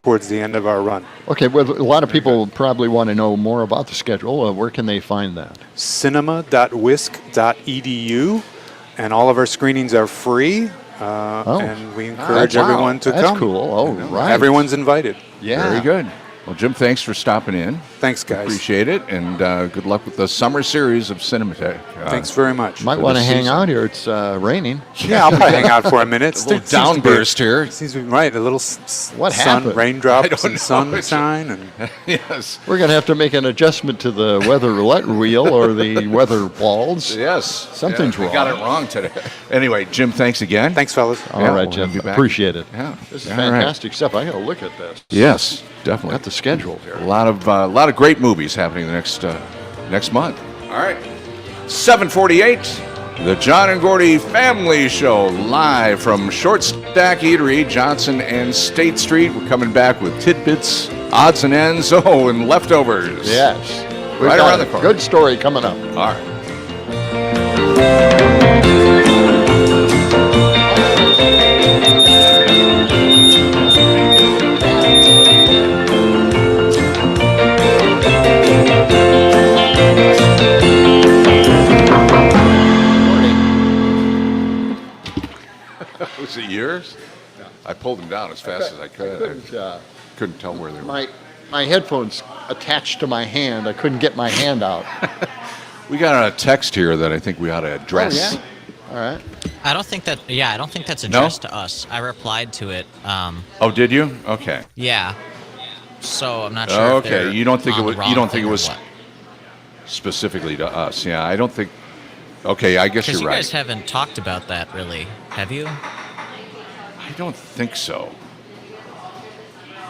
towards the end of our run. Okay, well, a lot of people probably want to know more about the schedule. Where can they find that? cinema.wisc.edu, and all of our screenings are free, and we encourage everyone to come. That's cool. Oh, right. Everyone's invited. Yeah. Very good. Well, Jim, thanks for stopping in. Thanks, guys. Appreciate it, and good luck with the summer series of Cinematheque. Thanks very much. Might want to hang out here. It's raining. Yeah, I'll probably hang out for a minute. A little downburst here. Seems to be right. A little what happened? Raindrops and sunshine. And yes. We're going to have to make an adjustment to the weather roulette wheel or the weather balls. Yes. Something's wrong. We got it wrong today. Anyway, Jim, thanks again. Thanks, fellas. All right, Jim. Appreciate it. Yeah. This is fantastic stuff. I got to look at this. Yes, definitely. Got the schedule here. A lot of great movies happening the next month. All right. 7:48. The John and Gordy Family Show, live from Short Stack Eatery, Johnson and State Street. We're coming back with tidbits, odds and ends, and leftovers. Yes. Right around the corner. Good story coming up. All right. Was it yours? I pulled them down as fast as I could. I couldn't tell where they were. My headphones attached to my hand. I couldn't get my hand out. We got a text here that I think we ought to address. Oh, yeah? All right. I don't think that's addressed to us. I replied to it. Oh, did you? Okay. Yeah. So I'm not sure. Okay, you don't think it was? You don't think it was what? specifically to us? Yeah, I don't think. Okay, I guess you're right. Because you guys haven't talked about that really, have you? I don't think so.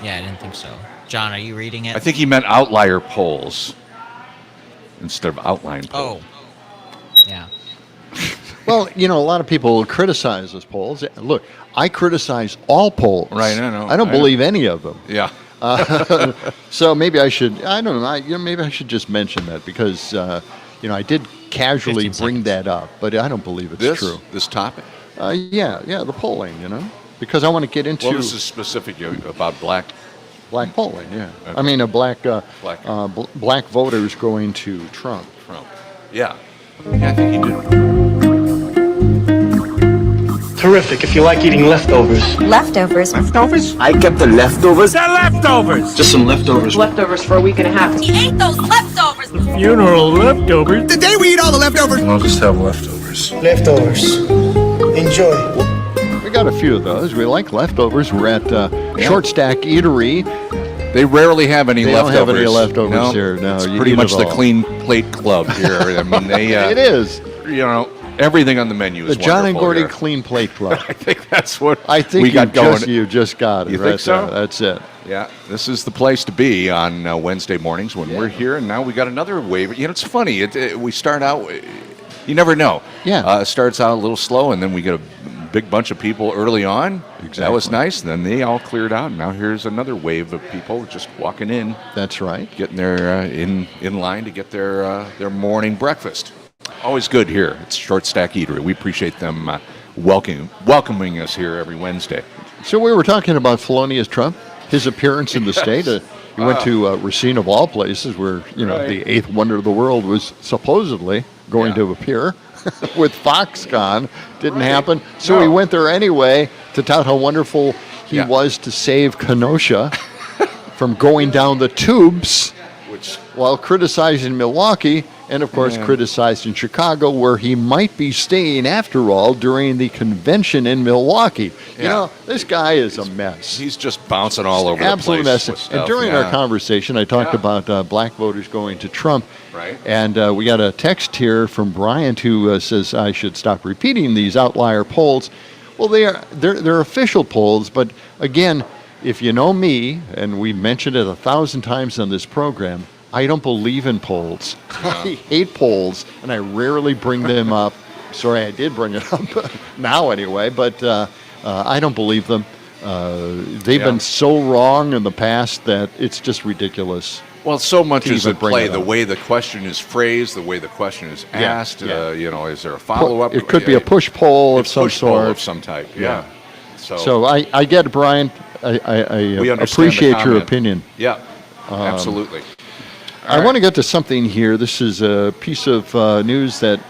Yeah, I didn't think so. John, are you reading it? I think he meant outlier polls instead of outline polls. Oh, yeah. Well, a lot of people criticize those polls. Look, I criticize all polls. Right, I know. I don't believe any of them. Yeah. So maybe I should. I don't know. Maybe I should just mention that because I did casually bring that up, but I don't believe it's true. This topic? Yeah, the polling. Because I want to get into. Well, this is specific about black polling. Yeah. Okay. I mean, black voters going to Trump. Yeah. Yeah, I think he did. Terrific if you like eating leftovers. Leftovers? Leftovers? I kept the leftovers. They're leftovers! Just some leftovers. Leftovers for a week and a half. He ate those leftovers! Funeral leftovers? The day we eat all the leftovers. I'll just have leftovers. Leftovers. Enjoy. We got a few of those. We like leftovers. We're at Short Stack Eatery. They rarely have any leftovers. They don't have any leftovers here. No, it's you pretty eat much it the all. clean plate club here. I mean, they. It is. You know, everything on the menu is The John and wonderful Gordy here. Clean Plate Club. I think that's what I think we got going. You just got it. You right think so? there. That's it. Yeah, this is the place to be on Wednesday mornings when we're here, and now we got another wave. You know, it's funny. We start out. You never know. Yeah. It starts out a little slow, and then we get a big bunch of people early on. Exactly. That was nice. Then they all cleared out. And now here's another wave of people just walking in. That's right. Getting their in line to get their morning breakfast. Always good here. It's Short Stack Eatery. We appreciate them welcoming us here every Wednesday. So we were talking about Felonious Trump, his appearance in the state. He went to Racine of all places, where the eighth wonder of the world was supposedly going to appear. With Foxconn, didn't happen. So he went there anyway to tout how wonderful he was to save Kenosha from going down the tubes, while criticizing Milwaukee, and of course criticizing Chicago, where he might be staying after all during the convention in Milwaukee. You know, this guy is a mess. He's just bouncing all over the place. Absolute mess. With stuff. And during our conversation, I talked about black voters going to Trump. Right. And we got a text here from Bryant who says I should stop repeating these outlier polls. Well, they're official polls, but again, if you know me, and we mentioned it 1,000 times on this program, I don't believe in polls. I hate polls, and I rarely bring them up. Sorry, I did bring it up now anyway, but I don't believe them. They've been so wrong in the past that it's just ridiculous. Well, so much to is even at bring play. it The up. way the question is phrased, the way the question is asked. Is there a follow-up? It could be a push poll of some sort. Of some type. Yeah. So I get it, Brian. I We understand appreciate the your comment. opinion. Yeah. Absolutely. I want to get to something here. This is a piece of news that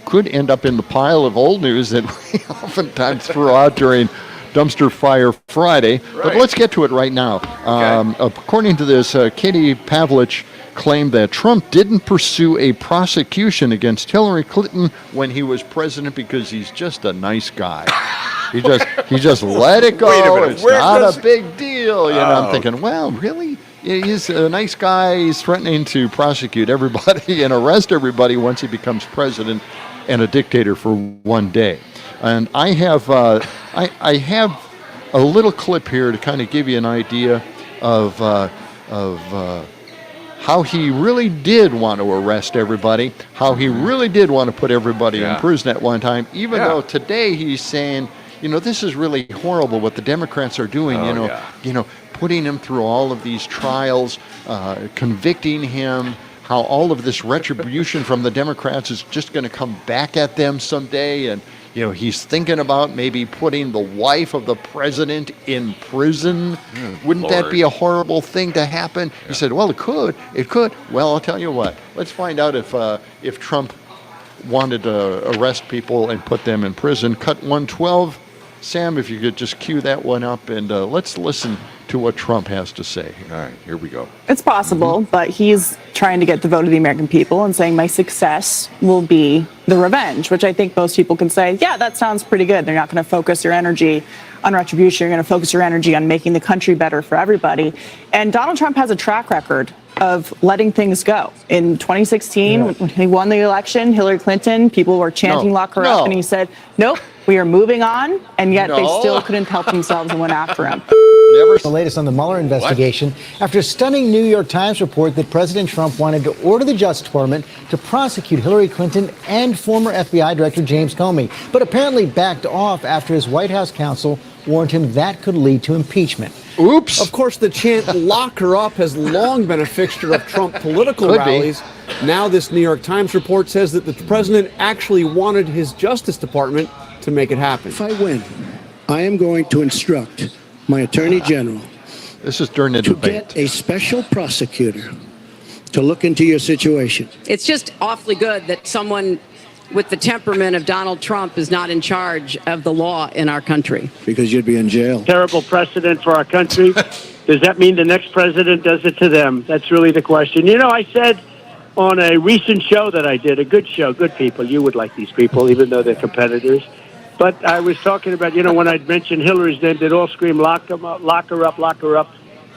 could end up in the pile of old news that we oftentimes throw out during Dumpster Fire Friday. But let's get to it right now. According to this, Katie Pavlich claimed that Trump didn't pursue a prosecution against Hillary Clinton when he was president because he's just a nice guy. He just let it go. Wait a minute. It's Where not does a big deal. I'm thinking, well, really? He's a nice guy. He's threatening to prosecute everybody and arrest everybody once he becomes president and a dictator for one day. And I have I have a little clip here to kind of give you an idea of how he really did want to arrest everybody, how he really did want to put everybody in prison at one time, even though today he's saying, this is really horrible what the Democrats are doing, putting him through all of these trials, convicting him, how all of this retribution from the Democrats is just going to come back at them someday. And, he's thinking about maybe putting the wife of the president in prison. Wouldn't that be a horrible thing to happen? He said, well, it could. Well, I'll tell you what. Let's find out if Trump wanted to arrest people and put them in prison. Cut 112. Sam, if you could just cue that one up, and let's listen to what Trump has to say. All right, here we go. It's possible, but he's trying to get the vote of the American people and saying my success will be the revenge, which I think most people can say, yeah, that sounds pretty good. They're not going to focus your energy on retribution. You're going to focus your energy on making the country better for everybody. And Donald Trump has a track record of letting things go. In 2016, when he won the election, Hillary Clinton, people were chanting lock her up, and he said, nope, we are moving on, and yet they still couldn't help themselves and went after him. The latest on the Mueller investigation after a stunning New York Times report that President Trump wanted to order the Justice Department to prosecute Hillary Clinton and former FBI Director James Comey, but apparently backed off after his White House counsel warned him that could lead to impeachment. Oops. Of course, the chant "lock her up" has long been a fixture of Trump political rallies. Now this New York Times report says that the president actually wanted his Justice Department to make it happen. If I win, I am going to instruct my Attorney General this is during the to debate. get a special prosecutor to look into your situation. It's just awfully good that someone with the temperament of Donald Trump is not in charge of the law in our country. Because you'd be in jail. Terrible precedent for our country. Does that mean the next president does it to them? That's really the question. You know, I said on a recent show that I did, a good show, good people. You would like these people, even though they're competitors. But I was talking about, you know, when I'd mentioned Hillary's name, they'd all scream, lock her up, lock her up, lock her up.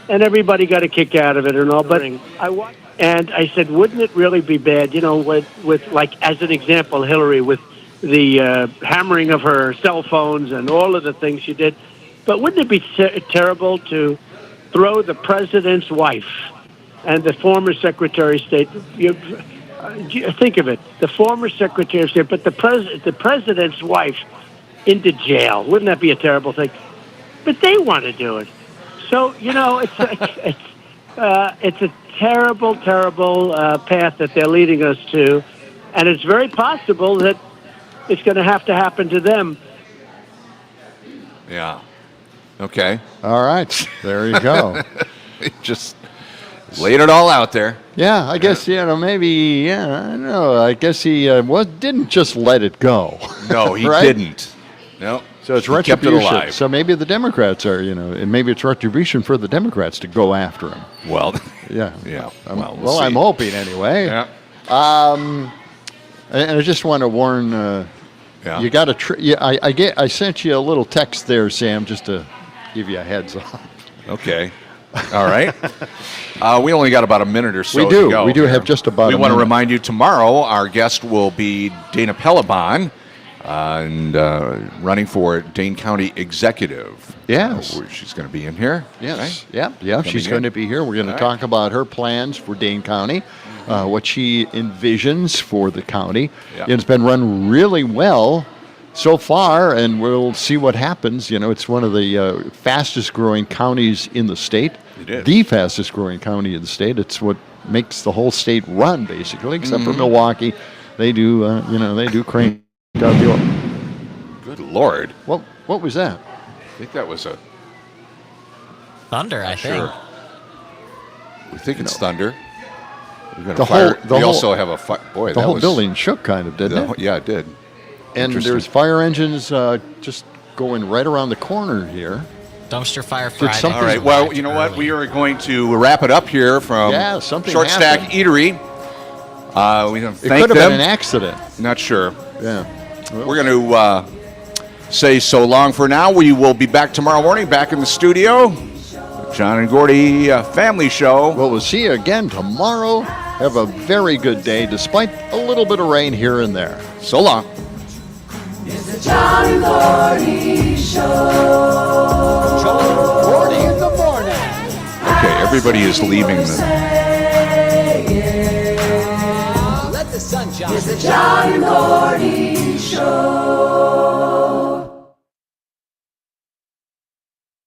And everybody got a kick out of it and all. But I said, wouldn't it really be bad, you know, with like, as an example, Hillary, with the hammering of her cell phones and all of the things she did. But wouldn't it be terrible to throw the president's wife and the former Secretary of State, think of it, the former Secretary of State, but the president's wife into jail? Wouldn't that be a terrible thing? But they want to do it. So, you know, it's a terrible, terrible path that they're leading us to. And it's very possible that it's going to happen to them. Yeah. Okay. All right. There you go. Just laid it all out there. Yeah, I guess, you know, maybe, I don't know. I guess he didn't just let it go. No, he right? didn't. No. So it's he kept it retribution. alive. So maybe the Democrats are, you know, and maybe it's retribution for the Democrats to go after him. Well, yeah. Yeah. Well, I'm hoping anyway. Yeah. And I just want to warn, you got to, I sent you a little text there, Sam, just to give you a heads up. Okay. All right. We only got about a minute or so We do. to go. We do have just about a We want to minute. remind you tomorrow our guest will be Dana Pelleban, and running for Dane County Executive. Yes. She's going to be in here. Yes. Right? Yeah. She's going to be here. We're going to talk about her plans for Dane County, what she envisions for the county. Yeah. It's been run really well so far, and we'll see what happens. You know, it's one of the fastest growing counties in the state. It is. The fastest growing county in the state. It's what makes the whole state run, basically, except for Milwaukee. They do, they do crank out the. Good Lord. What was that? I think that was a thunder, I think. Sure. We think it's thunder. We're going The to fire. whole- We also have a boy. The that whole was, building shook kind of, didn't it? Yeah, it did. And Interesting. there's fire engines just going right around the corner here. Dumpster fire Friday. something- All right. Well, you know what? We are going to wrap it up here from something Short Stack happened. Eatery. We don't It thank could have them. been an accident. Not sure. Yeah. We're going to say so long for now. We will be back tomorrow morning, back in the studio. John and Gordy Family Show. Well, we'll see you again tomorrow. Have a very good day, despite a little bit of rain here and there. So long. It's the John and Gordy Show. John and Gordy in the morning. Okay, everybody is leaving the. Let the sun shine. It's the John and Gordy Show.